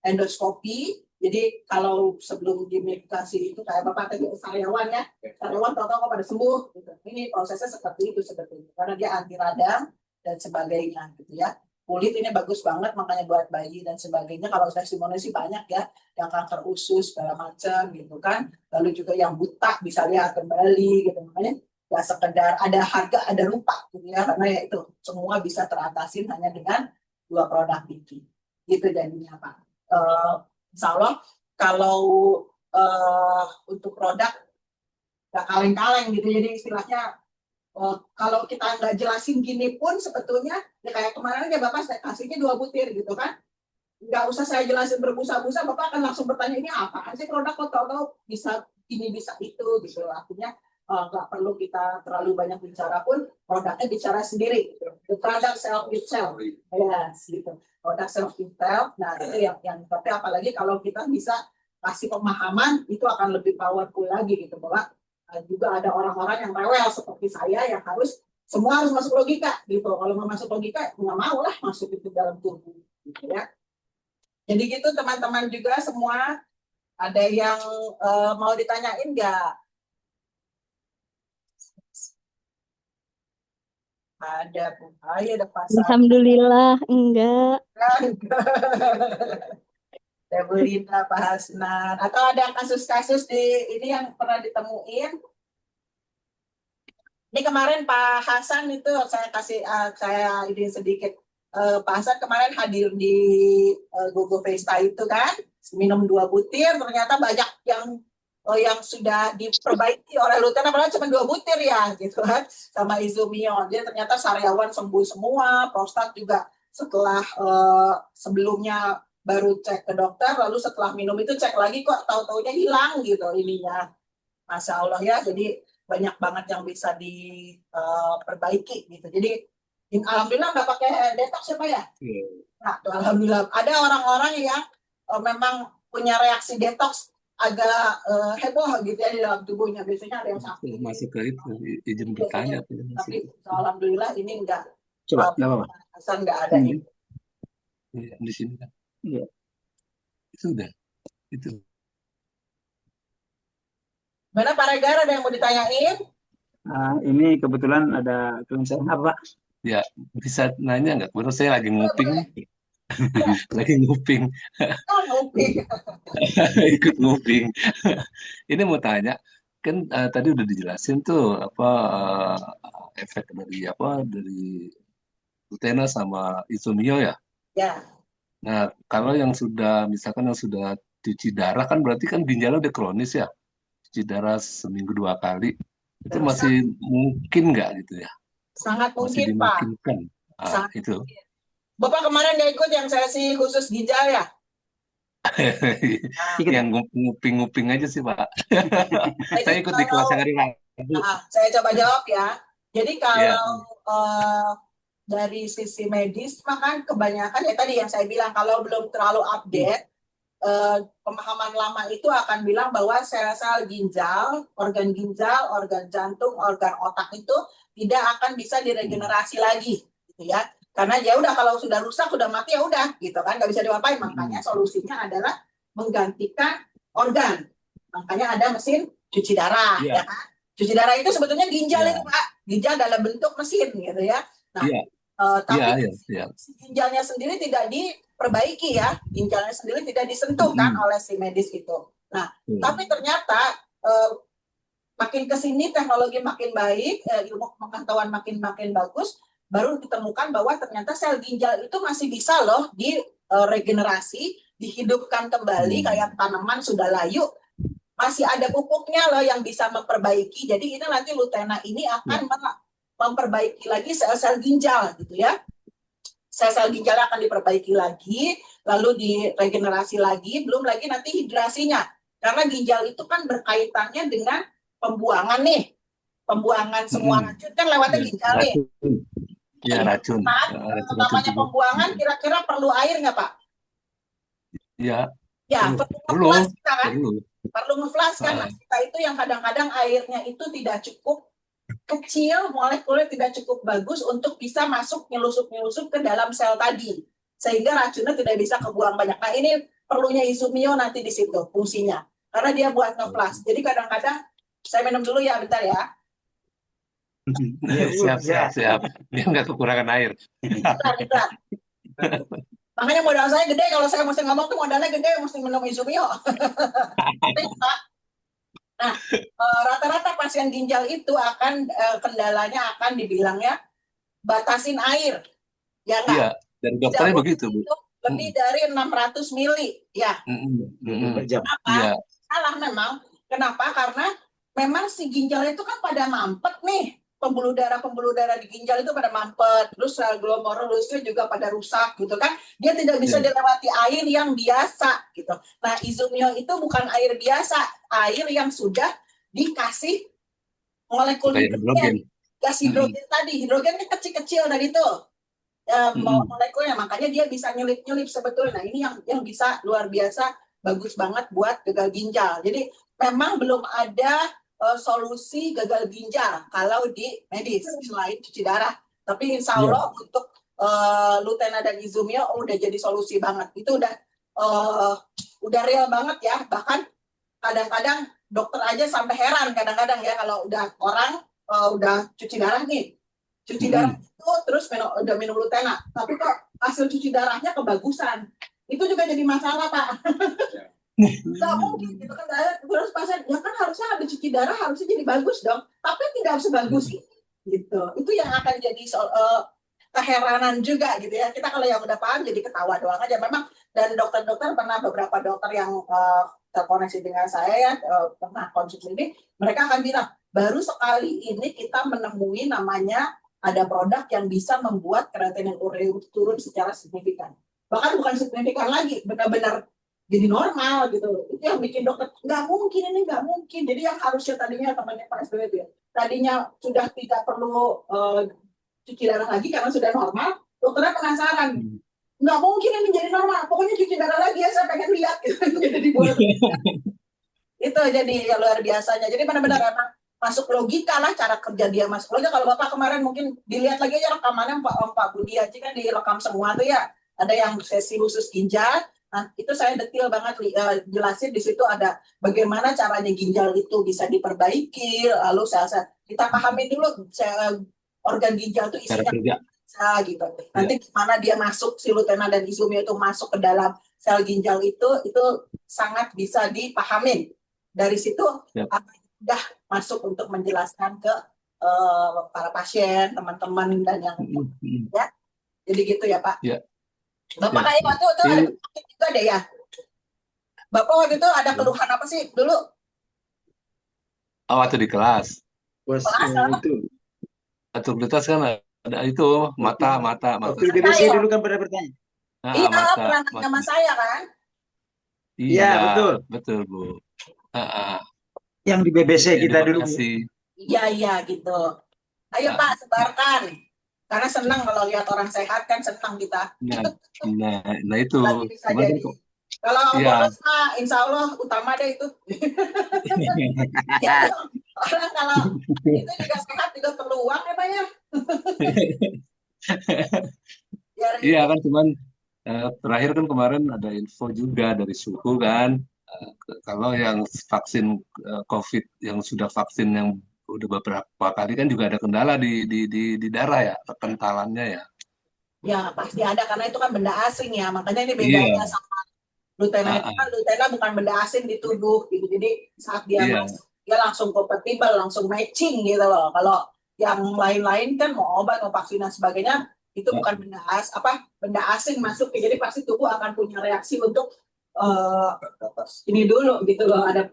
endoskopi. Jadi kalau sebelum dimedikasi itu kayak bapak tadi karyawan ya, karyawan tahu-tahu pada sembuh gitu. Ini prosesnya seperti itu sebetulnya karena dia anti radang dan sebagainya gitu ya. Kulit ini bagus banget makanya buat bayi dan sebagainya. Kalau testimoni sih banyak ya, yang kanker usus segala macam gitu kan. Lalu juga yang buta bisa lihat kembali gitu, makanya nggak sekedar ada harga ada rupa gitu ya, karena ya itu semua bisa teratasi hanya dengan 2 produk itu gitu jadinya Pak. Insya Allah kalau untuk produk nggak kaleng-kaleng gitu, jadi istilahnya kalau kita nggak jelasin gini pun sebetulnya ya kayak kemarin aja Bapak saya kasihnya 2 butir gitu kan, nggak usah saya jelasin berbusa-busa, Bapak akan langsung bertanya ini apa sih produk kok tahu-tahu bisa ini bisa itu gitu. Artinya nggak perlu kita terlalu banyak bicara pun produknya bicara sendiri gitu. The product self itself. Yes, gitu. Produk self itself. Nah, itu yang tapi apalagi kalau kita bisa kasih pemahaman itu akan lebih powerful lagi gitu, bahwa juga ada orang-orang yang rewel seperti saya yang harus semua harus masuk logika gitu. Kalau mau masuk logika nggak mau lah masuk itu dalam tubuh gitu ya. Jadi gitu teman-teman juga semua, ada yang mau ditanyain nggak? Ada Bu. Ayo ada pasar. Alhamdulillah, enggak. Ada Bu Rina, Pak Hasnan. Atau ada kasus-kasus di ini yang pernah ditemuin? Ini kemarin Pak Hasan itu saya kasih saya ini sedikit. Pak Hasan kemarin hadir di Google Vesta itu kan, minum 2 butir, ternyata banyak yang sudah diperbaiki oleh Luten, apalagi cuma 2 butir ya gitu kan, sama Izumio. Dia ternyata sariawan sembuh semua, prostat juga setelah sebelumnya baru cek ke dokter, lalu setelah minum itu cek lagi kok tahu-taunya hilang gitu ininya. Masya Allah ya, jadi banyak banget yang bisa diperbaiki gitu. Jadi alhamdulillah nggak pakai detox ya Pak ya. Nah, tuh, alhamdulillah ada orang-orang yang memang punya reaksi detox agak heboh gitu ya di dalam tubuhnya. Biasanya ada yang sakit. Masuk ke itu, izin bertanya. Tapi alhamdulillah ini enggak. Coba, nggak apa-apa. Hasan nggak ada ini. Iya, di sini kan. Iya. Itu udah. Itu. Mana Pak Regar, ada yang mau ditanyain? Ini kebetulan ada klien saya, Pak. Ya, bisa nanya nggak? Menurut saya lagi nguping. Lagi nguping. Oh, nguping. Ikut nguping. Ini mau tanya, kan tadi udah dijelasin tuh apa efek dari Lutena sama Izumio ya. Ya. Nah, kalau yang sudah misalkan yang sudah cuci darah kan berarti kan ginjalnya udah kronis ya. Cuci darah seminggu 2 kali. Itu masih mungkin nggak gitu ya? Sangat Masih mungkin Pak. dimungkinkan. Sangat Itu. mungkin. Bapak kemarin nggak ikut yang sesi khusus ginjal ya? Yang nguping-nguping aja sih Pak. Saya ikut di kelas yang hari Rabu. Saya coba jawab ya. Jadi kalau dari sisi medis, maka kebanyakan ya tadi yang saya bilang, kalau belum terlalu update, pemahaman lama itu akan bilang bahwa sel-sel ginjal, organ jantung, organ otak itu tidak akan bisa diregenerasi lagi, gitu ya. Karena ya udah kalau sudah rusak, sudah mati ya udah, gitu kan, nggak bisa diapain. Makanya solusinya adalah menggantikan organ. Makanya ada mesin cuci darah, ya kan. Cuci darah itu sebetulnya ginjal itu Pak, ginjal dalam bentuk mesin, gitu ya. Nah, tapi ginjalnya sendiri tidak diperbaiki ya, ginjalnya sendiri tidak disentuh kan oleh si medis itu. Nah, tapi ternyata makin kesini teknologi makin baik, ilmu pengetahuan makin bagus, baru ditemukan bahwa ternyata sel ginjal itu masih bisa loh diregenerasi, dihidupkan kembali kayak tanaman sudah layu, masih ada pupuknya loh yang bisa memperbaiki. Jadi ini nanti Lutena ini akan memperbaiki lagi sel-sel ginjal gitu ya. Sel-sel ginjal akan diperbaiki lagi, lalu diregenerasi lagi, belum lagi nanti hidrasinya. Karena ginjal itu kan berkaitannya dengan pembuangan nih. Pembuangan semua racun kan lewatnya ginjal nih. Ya, racun. Namanya pembuangan kira-kira perlu air nggak Pak? Ya. Ya, perlu ngeflas kita kan? Perlu ngeflas kan? Nah, kita itu yang kadang-kadang airnya itu tidak cukup kecil, molekulnya tidak cukup bagus untuk bisa masuk nyelusup ke dalam sel tadi, sehingga racunnya tidak bisa kebuang banyak. Nah ini perlunya Izumio nanti di situ fungsinya, karena dia buat ngeflas. Jadi kadang-kadang saya minum dulu ya, bentar ya. Siap. Dia nggak kekurangan air. Bentar. Makanya modal saya gede, kalau saya mesti ngomong tuh modalnya gede, mesti minum Izumio. Nah, rata-rata pasien ginjal itu akan kendalanya akan dibilangnya batasin air, ya nggak? Iya, dari dokternya begitu, Bu. Lebih dari 600 mili, ya. Per jam. Kenapa? Salah memang. Kenapa? Karena memang si ginjal itu kan pada mampet nih. Pembuluh darah di ginjal itu pada mampet. Terus glomerulusnya juga pada rusak gitu kan. Dia tidak bisa dilewati air yang biasa gitu. Nah, Izumio itu bukan air biasa, air yang sudah dikasih molekul kayak hidrogen. gas hidrogen tadi. Hidrogen kan kecil-kecil tadi tuh. Molekulnya, makanya dia bisa nyelip-nyelip sebetulnya. Nah, ini yang bisa luar biasa bagus banget buat gagal ginjal. Jadi memang belum ada solusi gagal ginjal kalau di medis selain cuci darah. Tapi insya Allah untuk Lutena dan Izumio udah jadi solusi banget. Itu udah real banget ya. Bahkan kadang-kadang dokter aja sampai heran kadang-kadang ya kalau udah orang udah cuci darah nih. Cuci darah itu terus udah minum Lutena, tapi kok hasil cuci darahnya kebagusan. Itu juga jadi masalah, Pak. Nggak mungkin gitu kan, terus pasien ya kan harusnya habis cuci darah harusnya jadi bagus dong, tapi tidak sebagus ini gitu. Itu yang akan jadi keheranan juga gitu ya. Kita kalau yang udah paham jadi ketawa doang aja memang. Dan dokter-dokter beberapa dokter yang terkoneksi dengan saya ya pernah konsultasi ini, mereka akan bilang baru sekali ini kita menemui namanya ada produk yang bisa membuat kreatinin urea turun secara signifikan. Bahkan bukan signifikan lagi, benar-benar jadi normal gitu. Itu yang bikin dokter, nggak mungkin ini, nggak mungkin. Jadi yang harusnya tadinya temannya Pak SBY itu ya, tadinya sudah tidak perlu cuci darah lagi karena sudah normal, dokternya penasaran. Nggak mungkin ini jadi normal, pokoknya cuci darah lagi ya, saya pengen lihat. Jadi dibuat. Itu jadi ya, luar biasanya. Jadi benar-benar emang masuk logika lah cara kerja dia masuk logika. Kalau Bapak kemarin mungkin dilihat lagi aja rekamannya Pak Budi Haji kan direkam semua tuh ya. Ada yang sesi khusus ginjal. Nah, itu saya detail banget jelasin di situ ada bagaimana caranya ginjal itu bisa diperbaiki, lalu sel-sel kita pahami dulu organ ginjal itu isinya gitu. Nanti gimana dia masuk si Lutena dan Izumio itu masuk ke dalam sel ginjal itu sangat bisa dipahamin. Dari situ udah masuk untuk menjelaskan ke para pasien, teman-teman dan yang ya. Jadi gitu ya Pak. Ya. Bapak kayak waktu itu ada penyakit juga deh ya. Bapak waktu itu ada keluhan apa sih dulu? Oh, waktu di kelas. Itu. Atau kelas kan ada itu mata. Waktu di BBC dulu kan pernah bertanya. Iya, pernah nanya sama saya kan? Iya, betul Bu. Yang di BBC kita dulu. Iya gitu. Ayo Pak, sebarkan. Karena senang kalau lihat orang sehat kan senang kita. Nah itu. Kalau bolos mah insya Allah utama deh itu. Ya, orang kalau itu juga sehat juga perlu uang ya Pak ya. Iya kan cuman terakhir kan kemarin ada info juga dari Suhu kan. Kalau yang vaksin COVID yang sudah vaksin yang udah beberapa kali kan juga ada kendala di darah ya, kekentalannya ya. Ya pasti ada karena itu kan benda asing ya, makanya ini bedanya sama Lutena. Lutena bukan benda asing di tubuh gitu, jadi saat dia masuk dia langsung kompatibel, langsung matching gitu loh. Kalau yang lain-lain kan mau obat, mau vaksin dan sebagainya itu bukan benda asing masuk, jadi pasti tubuh akan punya reaksi untuk ini dulu gitu loh, ada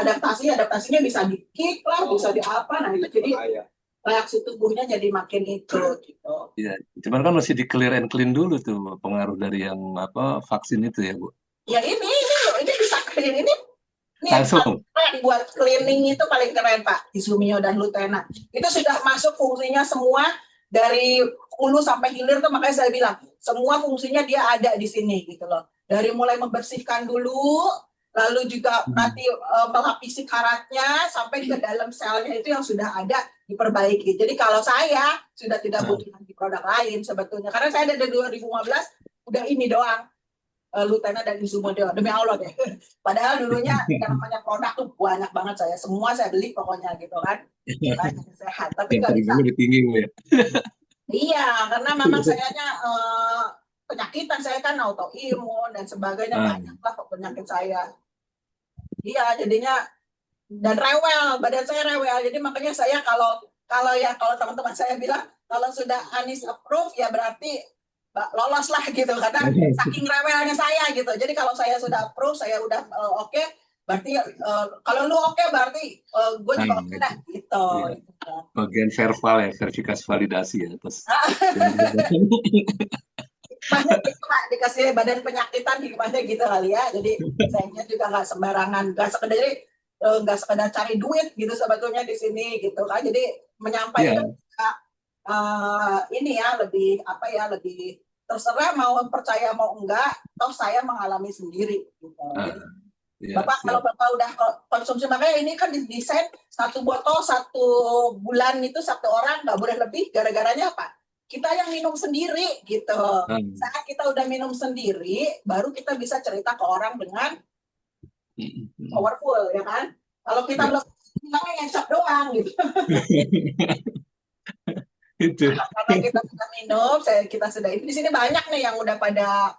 adaptasinya bisa di kick lah, bisa di apa, nah itu jadi reaksi tubuhnya jadi makin itu gitu. Iya, cuman kan masih di clear and clean dulu tuh pengaruh dari yang vaksin itu ya Bu. Ya ini bisa clean ini langsung. Buat cleaning itu paling keren Pak, Izumio dan Lutena. Itu sudah masuk fungsinya semua dari hulu sampai hilir tuh, makanya saya bilang semua fungsinya dia ada di sini gitu loh. Dari mulai membersihkan dulu, lalu juga nanti melapisi karatnya sampai ke dalam selnya itu yang sudah ada diperbaiki. Jadi kalau saya sudah tidak butuh lagi produk lain sebetulnya, karena saya dari 2015 udah ini doang. Lutena dan Izumio demi Allah deh. Padahal dulunya yang namanya produk tuh banyak banget semua saya beli pokoknya gitu kan. Sehat, tapi nggak bisa. Ya. Iya, karena memang sayanya penyakitan saya kan autoimun dan sebagainya banyak lah penyakit saya. Iya, jadinya dan rewel, badan saya rewel. Jadi makanya saya kalau teman-teman saya bilang kalau sudah Anies approve ya berarti lolos lah gitu, karena saking rewelnya saya gitu. Jadi kalau saya sudah approve, saya udah oke, berarti kalau lu oke berarti gue juga oke dah gitu. Bagian verbal ya, verifikasi validasi ya terus. Dikasih badan penyakitan gimana gitu kali ya. Jadi saya juga nggak sembarangan, nggak sekedar. Jadi nggak sekedar cari duit gitu sebetulnya di sini gitu kan. Jadi menyampaikan Iya. ini ya lebih apa ya, lebih terserah mau percaya mau enggak, toh saya mengalami sendiri gitu. Ah, Jadi iya, Bapak kalau siap. Bapak udah konsumsi, makanya ini kan didesain satu botol satu bulan itu satu orang nggak boleh lebih, gara-garanya apa? Kita yang minum sendiri gitu. Ah, Saat kita udah minum sendiri, baru kita bisa cerita ke orang dengan powerful ya kan. Kalau kita Ya. belum, bilangnya ngecap doang gitu. Itu. Karena kita sudah minum, kita sudah di sini banyak nih yang udah pada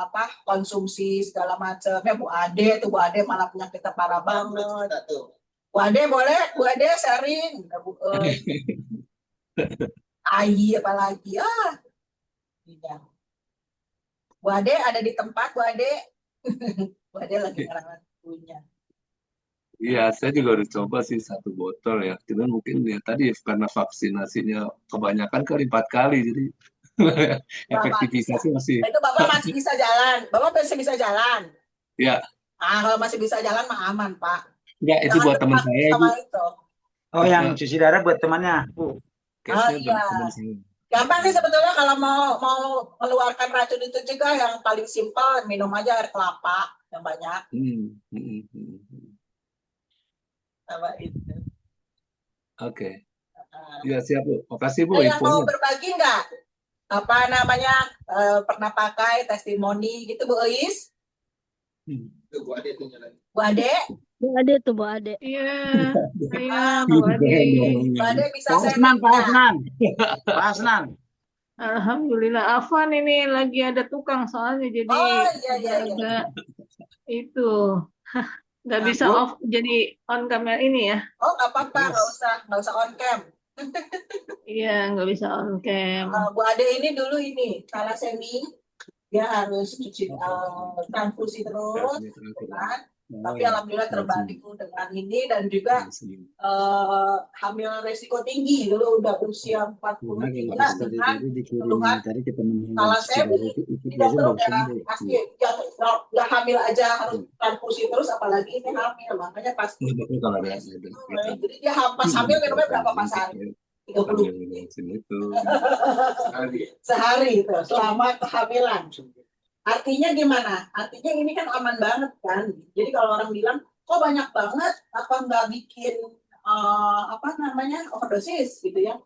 apa konsumsi segala macam. Ya Bu Ade malah penyakitnya parah banget. Bu Ade boleh, Bu Ade sharing. Ai apalagi iya. Bu Ade ada di tempat, Bu Ade. Bu Ade lagi ngerawat punya. Iya, saya juga udah coba sih 1 botol ya. Cuman mungkin ya tadi karena vaksinasinya kebanyakan kali 4 kali, jadi Bapak bisa. efektivitasnya masih. Itu Bapak masih bisa jalan. Bapak masih bisa jalan. Ya, Kalau masih bisa jalan mah aman, Pak. enggak, itu Jangan buat teman terpaku saya sama itu. itu. Oh, yang cuci darah buat temannya. Case-nya buat Iya. teman saya. Gampang sih sebetulnya kalau mau mengeluarkan racun itu juga yang paling simpel minum aja air kelapa yang banyak Hmm, hmm, hmm, hmm. sama itu. Oke, ya siap Bu. Makasih Bu Yang mau infonya. berbagi nggak apa namanya pernah pakai testimoni gitu Bu Eis, Hmm. Itu gua ada itu nyalain. Bu Ade, Bu Ade tuh, Bu Ade. Iya, saya Bu Gitu Ade. kan Bu ngomongnya. Ade bisa Pak sharing Asnan, Pak nggak? Asnan, Pak Asnan. Alhamdulillah, Afwan ini lagi ada tukang soalnya jadi Oh iya iya iya. agak itu nggak Nah, bisa Bu, off jadi on kamera ini ya. oh nggak apa-apa, yes. nggak usah on cam. Iya, nggak bisa on cam. Bu Ade ini dulu ini thalassemia, dia harus cuci transfusi terus, gitu kan. Oh Tapi ya, alhamdulillah langsung. terbantu dengan ini dan juga hamil resiko tinggi dulu udah usia Karena kalau 43 pas tadi dengan dikirim keluhan tadi kita menghindar cuci darah thalassemia. itu ikut Jadi aja dokter bagus udah deh. pasti udah hamil aja harus transfusi terus, apalagi ini hamil, makanya pasti. Tapi kalau ada Jadi dia pas hamil minumnya berapa pas hari? 30 ambil vaksin itu. sehari itu selama kehamilan. Artinya gimana? Artinya ini kan aman banget kan. Jadi kalau orang bilang kok banyak banget, apa nggak bikin apa namanya overdosis gitu ya?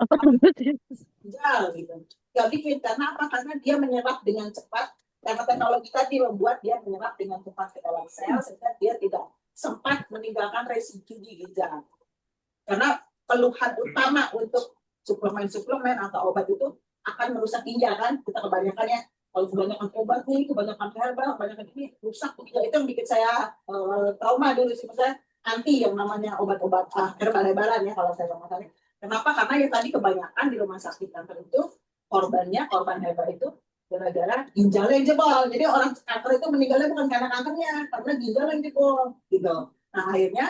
Ginjal gitu. Nggak bikin karena apa? Karena dia menyerap dengan cepat. Karena teknologi tadi membuat dia menyerap dengan cepat ke dalam sel sehingga dia tidak sempat meninggalkan residu di ginjal. Karena keluhan utama untuk suplemen atau obat itu akan merusak ginjal kan. Kita kebanyakannya kalau kebanyakan obat nih, kebanyakan herbal, kebanyakan ini rusak ginjal. Itu yang bikin saya trauma dulu sih, maksudnya anti yang namanya obat-obat herbal-herbalan ya kalau saya ngomong tadi. Kenapa? Karena ya tadi kebanyakan di rumah sakit kanker itu korban herbal itu gara-gara ginjalnya yang jebol. Jadi orang kanker itu meninggalnya bukan karena kankernya, karena ginjal yang jebol gitu. Nah akhirnya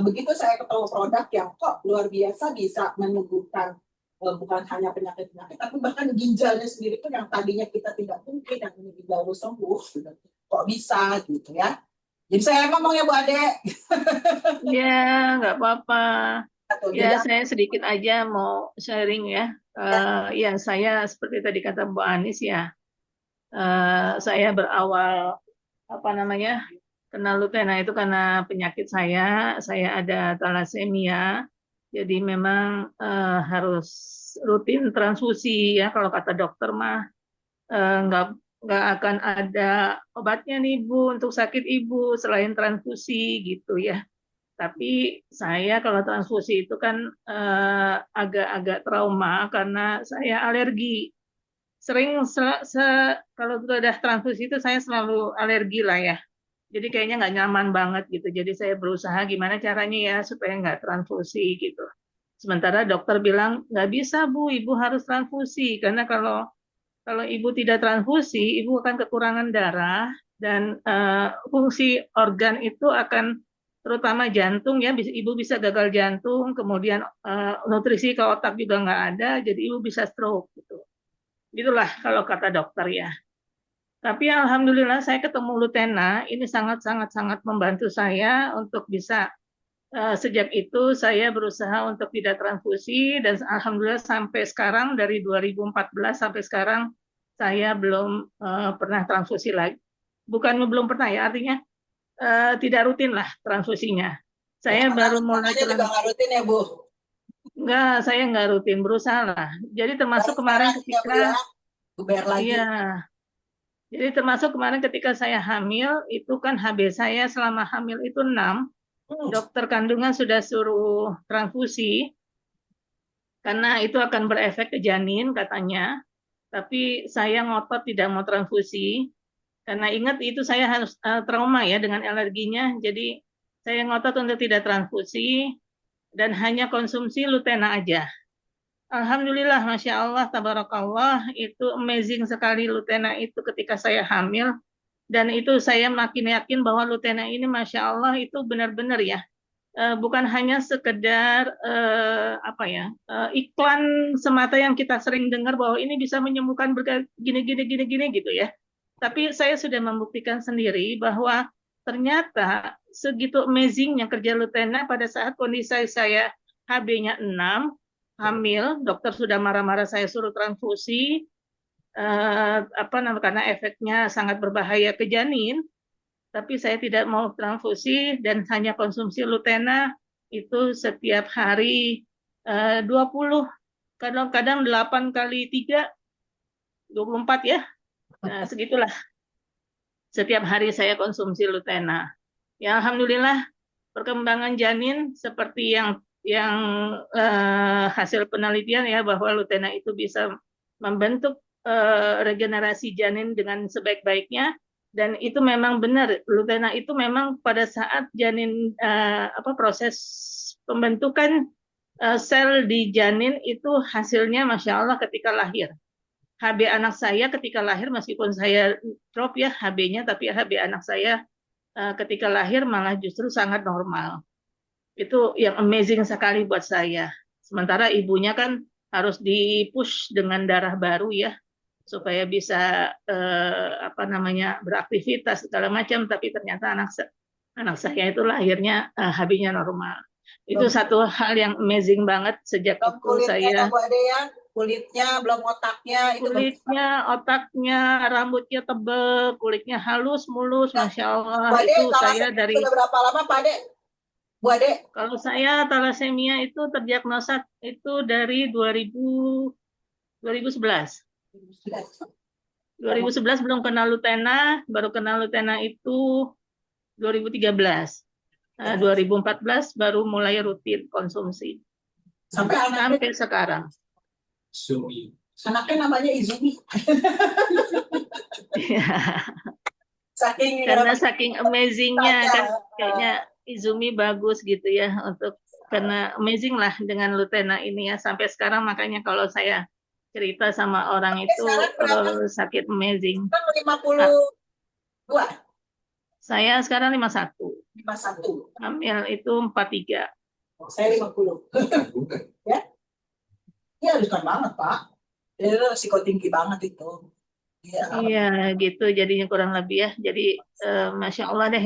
begitu saya ketemu produk yang kok luar biasa bisa menyembuhkan bukan hanya penyakit-penyakit, tapi bahkan ginjalnya sendiri pun yang tadinya kita tidak mungkin yang ini ginjal sembuh, gitu. Kok bisa gitu ya. Jadi saya ngomongnya Bu Ade. Iya, nggak apa-apa. Ya, Jadi saya sedikit aja mau sharing ya. Ya, saya seperti tadi kata Bu Anis ya, saya berawal apa namanya kenal Lutena itu karena penyakit saya ada thalassemia, jadi memang harus rutin transfusi ya. Kalau kata dokter mah nggak akan ada obatnya nih Bu untuk sakit Ibu selain transfusi gitu ya. Tapi saya kalau transfusi itu kan agak-agak trauma karena saya alergi. Sering kalau udah transfusi itu saya selalu alergi lah ya. Jadi kayaknya nggak nyaman banget gitu. Jadi saya berusaha gimana caranya ya supaya nggak transfusi gitu. Sementara dokter bilang nggak bisa Bu, Ibu harus transfusi karena kalau kalau Ibu tidak transfusi, Ibu akan kekurangan darah dan fungsi organ itu akan terutama jantung ya, Ibu bisa gagal jantung, kemudian nutrisi ke otak juga nggak ada, jadi Ibu bisa stroke gitu. Itulah kalau kata dokter ya. Tapi alhamdulillah saya ketemu Lutena, ini sangat membantu saya untuk bisa sejak itu saya berusaha untuk tidak transfusi dan alhamdulillah sampai sekarang dari 2014 sampai sekarang saya belum pernah transfusi lagi. Bukan belum pernah ya, artinya tidak rutin lah transfusinya. Saya baru mulai juga nggak rutin ya, Bu? Enggak, saya nggak rutin, berusaha lah. Jadi termasuk Baru kemarin sekarang ya, Bu, ketika ya? Bayar lagi. iya, jadi termasuk kemarin ketika saya hamil, itu kan HB saya selama hamil itu 6, dokter kandungan sudah suruh transfusi, karena itu akan berefek ke janin katanya, tapi saya ngotot tidak mau transfusi, karena ingat itu saya harus trauma ya dengan alerginya, jadi saya ngotot untuk tidak transfusi, dan hanya konsumsi Lutena aja. Alhamdulillah, Masya Allah, Tabarakallah, itu amazing sekali Lutena itu ketika saya hamil. Dan itu saya makin yakin bahwa Lutena ini Masya Allah itu benar-benar ya. Bukan hanya sekedar iklan semata yang kita sering dengar bahwa ini bisa menyembuhkan gini gitu ya. Tapi saya sudah membuktikan sendiri bahwa ternyata segitu amazingnya kerja Lutena pada saat kondisi saya HB-nya 6, hamil, dokter sudah marah-marah saya suruh transfusi, karena efeknya sangat berbahaya ke janin, tapi saya tidak mau transfusi dan hanya konsumsi Lutena itu setiap hari 20, kadang-kadang 8 kali 3, 24 ya, segitulah. Setiap hari saya konsumsi Lutena. Ya alhamdulillah perkembangan janin seperti yang hasil penelitian ya bahwa Lutena itu bisa membentuk regenerasi janin dengan sebaik-baiknya, dan itu memang benar, Lutena itu memang pada saat janin proses pembentukan sel di janin itu hasilnya Masya Allah ketika lahir. HB anak saya ketika lahir, meskipun saya drop ya HB-nya, tapi HB anak saya ketika lahir malah justru sangat normal. Itu yang amazing sekali buat saya. Sementara ibunya kan harus dipush dengan darah baru ya, supaya bisa beraktivitas segala macam. Tapi ternyata anak saya itu lahirnya HB-nya normal. Itu satu hal yang amazing banget sejak itu saya. Kulitnya belum otaknya itu kulitnya, otaknya, rambutnya tebal, kulitnya halus, mulus, Masya Allah. Bu Ade, itu saya dari sudah berapa lama Pak Ade? Bu Ade? Kalau saya talasemia itu terdiagnosa itu dari 2011. 2011 belum kenal Lutena, baru kenal Lutena itu 2013. 2014 baru mulai rutin konsumsi. Sampai sekarang. Izumi. Anaknya namanya Izumi. Karena saking amazingnya kan kayaknya Izumi bagus gitu ya, karena amazing lah dengan Lutena ini ya sampai sekarang. Makanya kalau saya cerita sama orang itu sakit amazing. 52. Saya sekarang 51. Hamil itu 43. Saya 50. Ya? Iya, riskan banget, Pak. Jadi risiko tinggi banget itu. Iya, gitu jadinya kurang lebih ya. Jadi Masya Allah deh,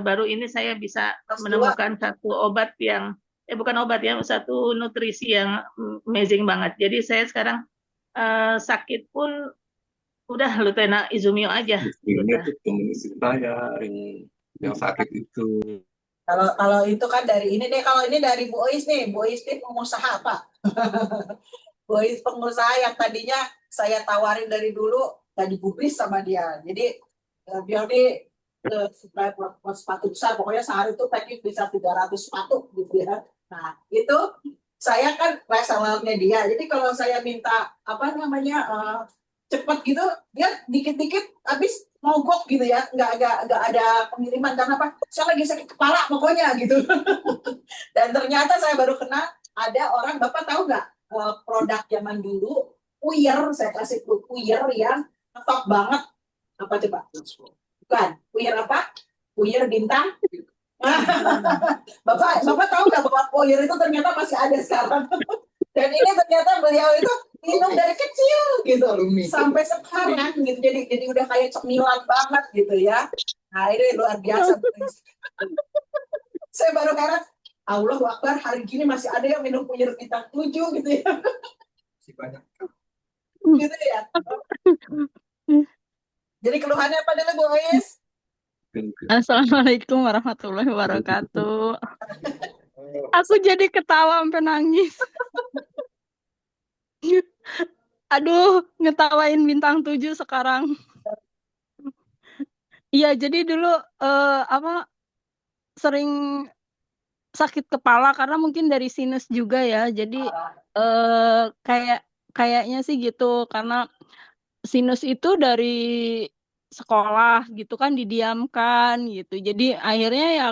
baru ini saya bisa menemukan satu obat yang, bukan obat ya, satu nutrisi yang amazing banget. Jadi saya sekarang sakit pun udah Lutena Izumio aja. Ini teman saya yang sakit itu. Kalau itu kan dari ini deh, kalau ini dari Bu Ois nih, Bu Ois ini pengusaha Pak. Bu Ois pengusaha yang tadinya saya tawarin dari dulu, tadi digubris sama dia. Jadi dia nih supaya buat sepatu besar, pokoknya sehari itu packing bisa 300 sepatu gitu ya. Nah itu saya kan resellernya dia. Jadi kalau saya minta cepat gitu, dia dikit-dikit habis mogok gitu ya, nggak ada pengiriman. Karena apa? Saya lagi sakit kepala pokoknya gitu. Dan ternyata saya baru kenal ada orang, Bapak tahu nggak produk zaman dulu Uyer, saya kasih tuh Uyer yang top banget. Apa coba? Bukan Uyer apa? Uyer bintang. Bapak tahu nggak bahwa Uyer itu ternyata masih ada sekarang? Dan ini ternyata beliau itu minum dari kecil gitu Alumni. sampai sekarang gitu, jadi udah kayak cemilan banget gitu ya. Nah ini luar biasa. Saya baru heran, Allahu Akbar, hari gini masih ada yang minum punya bintang 7 gitu ya. Masih banyak. Gitu ya. Jadi keluhannya apa dulu Bu Ais? Assalamualaikum warahmatullahi wabarakatuh. Aku jadi ketawa sampai nangis. Aduh, ngetawain bintang 7 sekarang. Iya, jadi dulu sering sakit kepala karena mungkin dari sinus juga ya. Jadi kayaknya sih gitu karena sinus itu dari sekolah gitu kan didiamkan gitu. Jadi akhirnya ya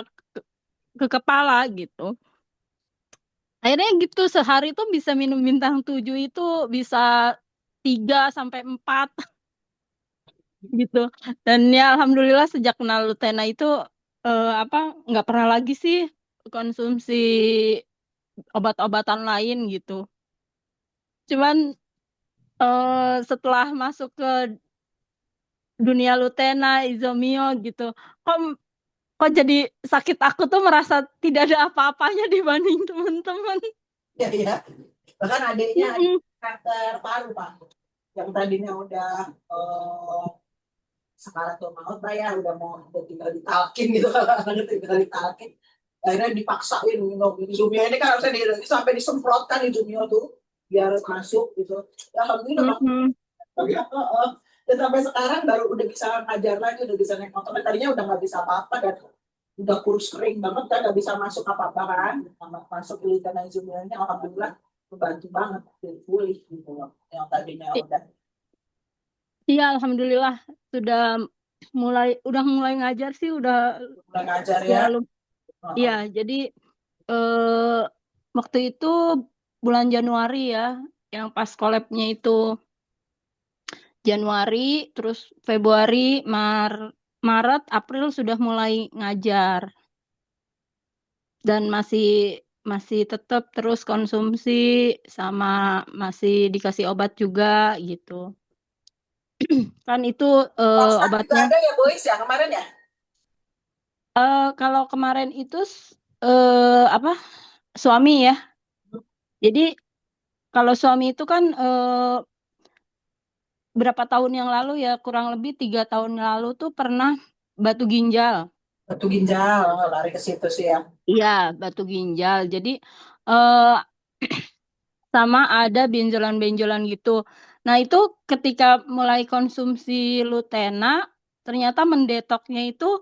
ke kepala gitu. Akhirnya gitu sehari tuh bisa minum bintang 7 itu bisa 3 sampai 4 gitu. Dan ya alhamdulillah sejak kenal Lutena itu nggak pernah lagi sih konsumsi obat-obatan lain gitu. Cuman setelah masuk ke dunia Lutena, Izomio gitu, kok kok jadi sakit aku tuh merasa tidak ada apa-apanya dibanding teman-teman. Ya ya. Bahkan adiknya Mm-mm. kanker paru Pak, yang tadinya udah sekaratul maut ya, udah tinggal ditalkin gitu kalau tinggal ditalkin. Akhirnya dipaksain minum Izumio ini kan harusnya sampai disemprotkan Izumio tuh biar masuk gitu. Ya, alhamdulillah. Mm-mm. Ya, dan sampai sekarang baru udah bisa ngajar lagi, udah bisa naik motor. Tadinya udah nggak bisa apa-apa dan udah kurus kering banget kan, nggak bisa masuk apa-apa kan. Masuk di tanah Izumionya, alhamdulillah membantu banget jadi pulih gitu loh. Yang tadinya udah Iya, alhamdulillah sudah mulai ngajar sih udah ngajar ya. Iya, jadi waktu itu bulan Januari ya, yang pas collab-nya itu Januari, terus Februari, Maret, April sudah mulai ngajar dan masih tetap terus konsumsi sama masih dikasih obat juga gitu. Kan itu Paksa juga obatnya. ada ya Boys ya kemarin ya. Kalau kemarin itu suami ya. Jadi kalau suami itu kan berapa tahun yang lalu ya, kurang lebih 3 tahun lalu tuh pernah batu ginjal. Batu ginjal, lari ke situ sih ya. Iya, batu ginjal. Jadi eh sama ada benjolan-benjolan gitu. Nah, itu ketika mulai konsumsi Lutena, ternyata mendetoknya itu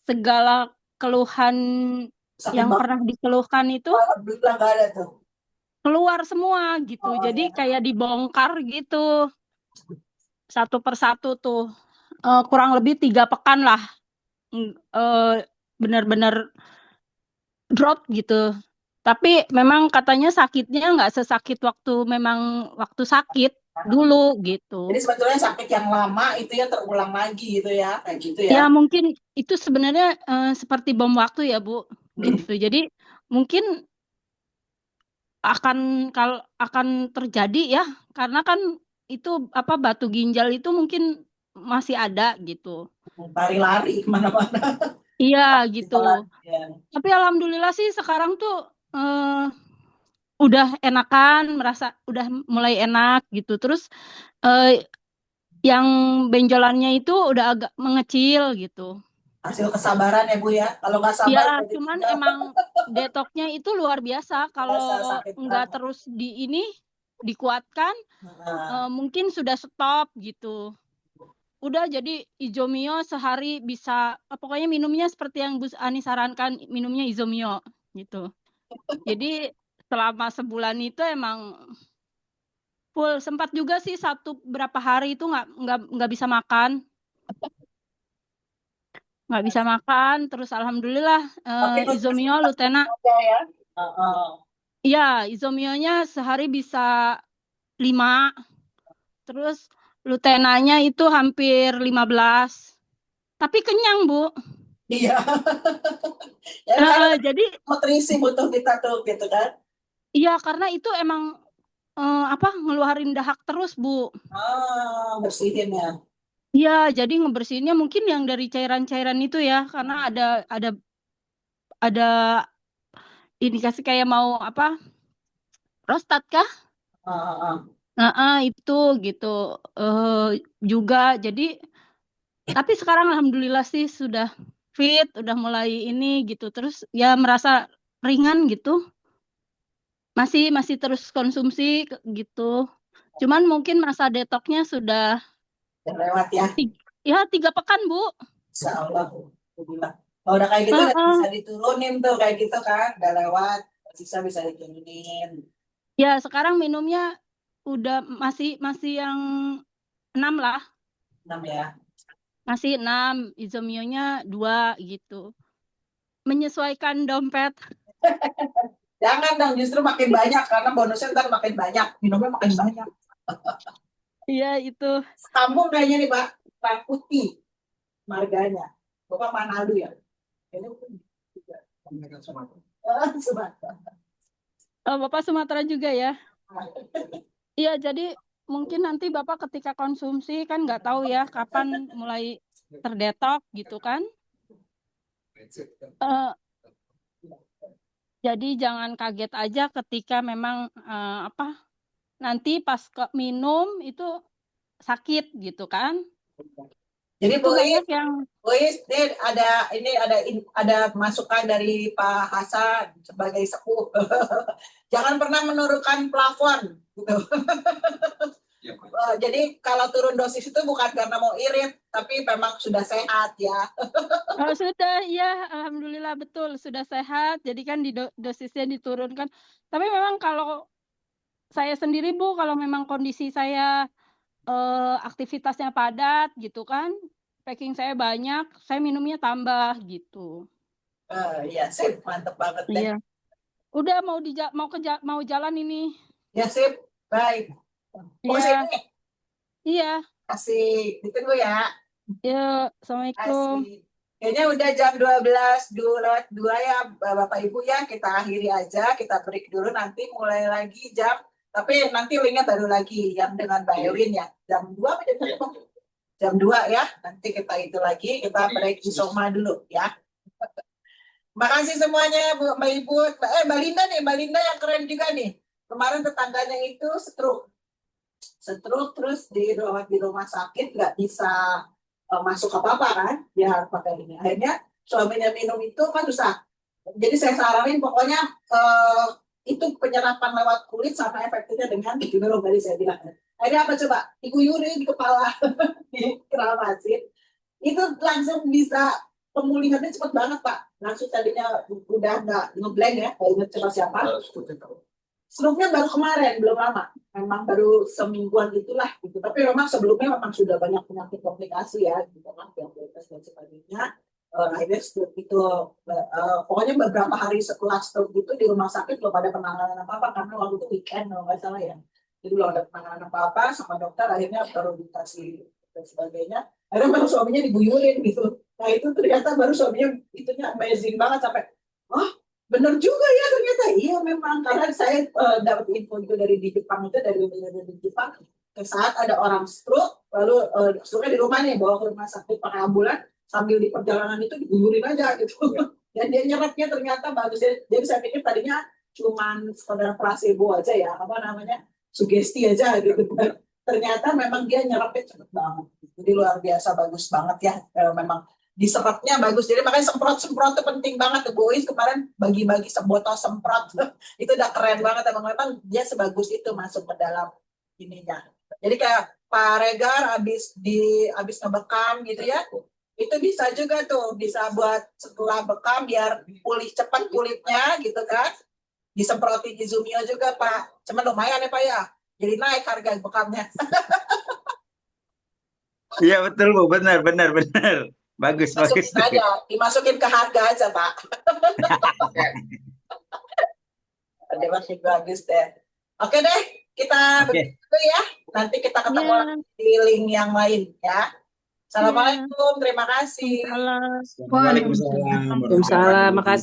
segala keluhan Sakit yang banget. pernah dikeluhkan itu Alhamdulillah nggak ada tuh. keluar semua gitu. Oh, Jadi ya. kayak dibongkar gitu satu persatu tuh. Kurang lebih 3 pekan lah. Benar-benar drop gitu. Tapi memang katanya sakitnya nggak sesakit waktu sakit dulu gitu. Jadi sebetulnya sakit yang lama itu ya terulang lagi gitu ya, kayak gitu Ya ya. mungkin itu sebenarnya seperti bom waktu ya Bu, gitu. Jadi mungkin akan terjadi ya, karena kan itu batu ginjal itu mungkin masih ada gitu. Lari-lari kemana-mana. Iya gitu. Ya. Tapi alhamdulillah sih sekarang tuh udah enakan, merasa udah mulai enak gitu. Terus yang benjolannya itu udah agak mengecil gitu. Hasil kesabaran ya Bu ya. Kalau nggak sabar Ya, jadi cuman tinggal emang detoknya itu luar biasa. rasa Kalau sakit nggak banget. terus dikuatkan, Nah, mungkin sudah stop gitu. Udah jadi Izomio sehari bisa, pokoknya minumnya seperti yang Bu Ani sarankan, minumnya Izomio gitu. Jadi selama sebulan itu emang full. Sempat juga sih berapa hari itu nggak bisa makan, terus alhamdulillah tapi Izomio Lutena. aja ya. Heeh. Iya, Izomionya sehari bisa 5, terus Lutenanya itu hampir 15. Tapi kenyang, Bu. Iya. Ya kan Jadi nutrisi butuh kita tuh gitu kan. iya, karena itu emang ngeluarin dahak terus, Bu. Bersihin ya. Iya, jadi ngebersihinnya mungkin yang dari cairan-cairan itu ya, karena ada indikasi kayak mau prostat kah? Itu gitu juga. Jadi tapi sekarang alhamdulillah sih sudah fit, udah mulai ini gitu. Terus ya merasa ringan gitu. Masih terus konsumsi gitu. Cuman mungkin masa detoknya sudah Udah lewat ya. 3 pekan, Bu. Insya Allah. Alhamdulillah. Kalau udah kayak gitu udah bisa diturunin tuh kayak gitu kan. Udah lewat, bisa diturunin. Ya, sekarang minumnya udah masih yang 6 lah. 6 ya. Masih 6, isomionya 2 gitu. Menyesuaikan dompet. Jangan dong, justru makin banyak karena bonusnya ntar makin banyak, minumnya makin banyak. Iya itu. Kampung kayaknya nih Pak, Pak Putih marganya. Bapak Manado ya? Ini juga. Sumatera. Oh, Bapak Sumatera juga ya? Iya, jadi mungkin nanti Bapak ketika konsumsi kan nggak tahu ya kapan mulai terdetok gitu kan. Jadi jangan kaget aja ketika memang nanti pas minum itu sakit gitu kan. Jadi itu banyak yang ini ada masukan dari Pak Hasan sebagai sepuh. Jangan pernah menurunkan plafon gitu. Jadi kalau turun dosis itu bukan karena mau irit, tapi memang sudah sehat ya. Sudah, ya, alhamdulillah betul sudah sehat. Jadi kan dosisnya diturunkan. Tapi memang kalau saya sendiri Bu, kalau memang kondisi saya aktivitasnya padat gitu kan, packing saya banyak, saya minumnya tambah gitu. Iya, sip, mantep banget deh. Iya. Udah mau jalan ini. Ya sip, baik. Iya. Iya. Kasih, ditunggu ya. Ya, Assalamualaikum. Kayaknya udah jam 12:02 ya Bapak Ibu ya, kita akhiri aja, kita break dulu, nanti mulai lagi tapi nanti linknya baru lagi yang dengan Mbak Ewin ya, jam 2 apa jam 1? Jam 2 ya, nanti kita itu lagi, kita break isoma dulu ya. Makasih semuanya Mbak Ibu, Mbak Linda nih, Mbak Linda yang keren juga nih, kemarin tetangganya itu stroke terus dirawat di rumah sakit, nggak bisa masuk apa-apa kan, dia harus pakai ini. Akhirnya suaminya minum itu kan susah. Jadi saya saranin pokoknya itu penyerapan lewat kulit sama efektifnya dengan minum tadi saya bilang. Akhirnya apa coba? Diguyurin di kepala, dikeramasin. Itu langsung bisa pemulihannya cepat banget Pak. Langsung tadinya udah nggak ngeblank ya, nggak ingat coba siapa. Stroke-nya baru kemarin, belum lama. Memang baru semingguan itulah gitu. Tapi memang sebelumnya memang sudah banyak penyakit komplikasi ya, gitu kan, diabetes dan sebagainya. Akhirnya stroke itu, pokoknya beberapa hari setelah stroke itu di rumah sakit belum ada penanganan apa-apa karena waktu itu weekend kalau nggak salah ya. Jadi belum ada penanganan apa-apa sama dokter, akhirnya baru dikasih dan sebagainya. Akhirnya baru suaminya diguyurin gitu. Nah itu ternyata baru suaminya itunya amazing banget sampai, bener juga ya ternyata. Iya memang, karena saya dapat info itu dari di Jepang, itu dari Jepang. Saat ada orang stroke, lalu stroke di rumahnya bawa ke rumah sakit pakai ambulan, sambil di perjalanan itu diguyurin aja gitu. Dan dia nyerapnya ternyata bagus. Jadi saya pikir tadinya cuman sekedar placebo aja ya, sugesti aja gitu. Ternyata memang dia nyerapnya cepet banget. Jadi luar biasa bagus banget ya. Memang diserapnya bagus, jadi makanya semprot itu penting banget tuh. Bu Is kemarin bagi-bagi sebotol semprot itu udah keren banget, memang dia sebagus itu masuk ke dalam ininya. Jadi kayak Pak Regar habis ngebekam gitu ya, itu bisa juga tuh, bisa buat setelah bekam biar pulih cepat kulitnya gitu kan, disemprotin Izumio juga Pak. Cuman lumayan ya Pak ya, jadi naik harga bekamnya. Iya betul Bu, benar. Bagus. Dimasukin ke harga aja Pak. Ada masih bagus deh. Oke deh, kita begitu ya. Nanti kita ketemu di link yang lain ya. Assalamualaikum, terima kasih. Waalaikumsalam. Makasih.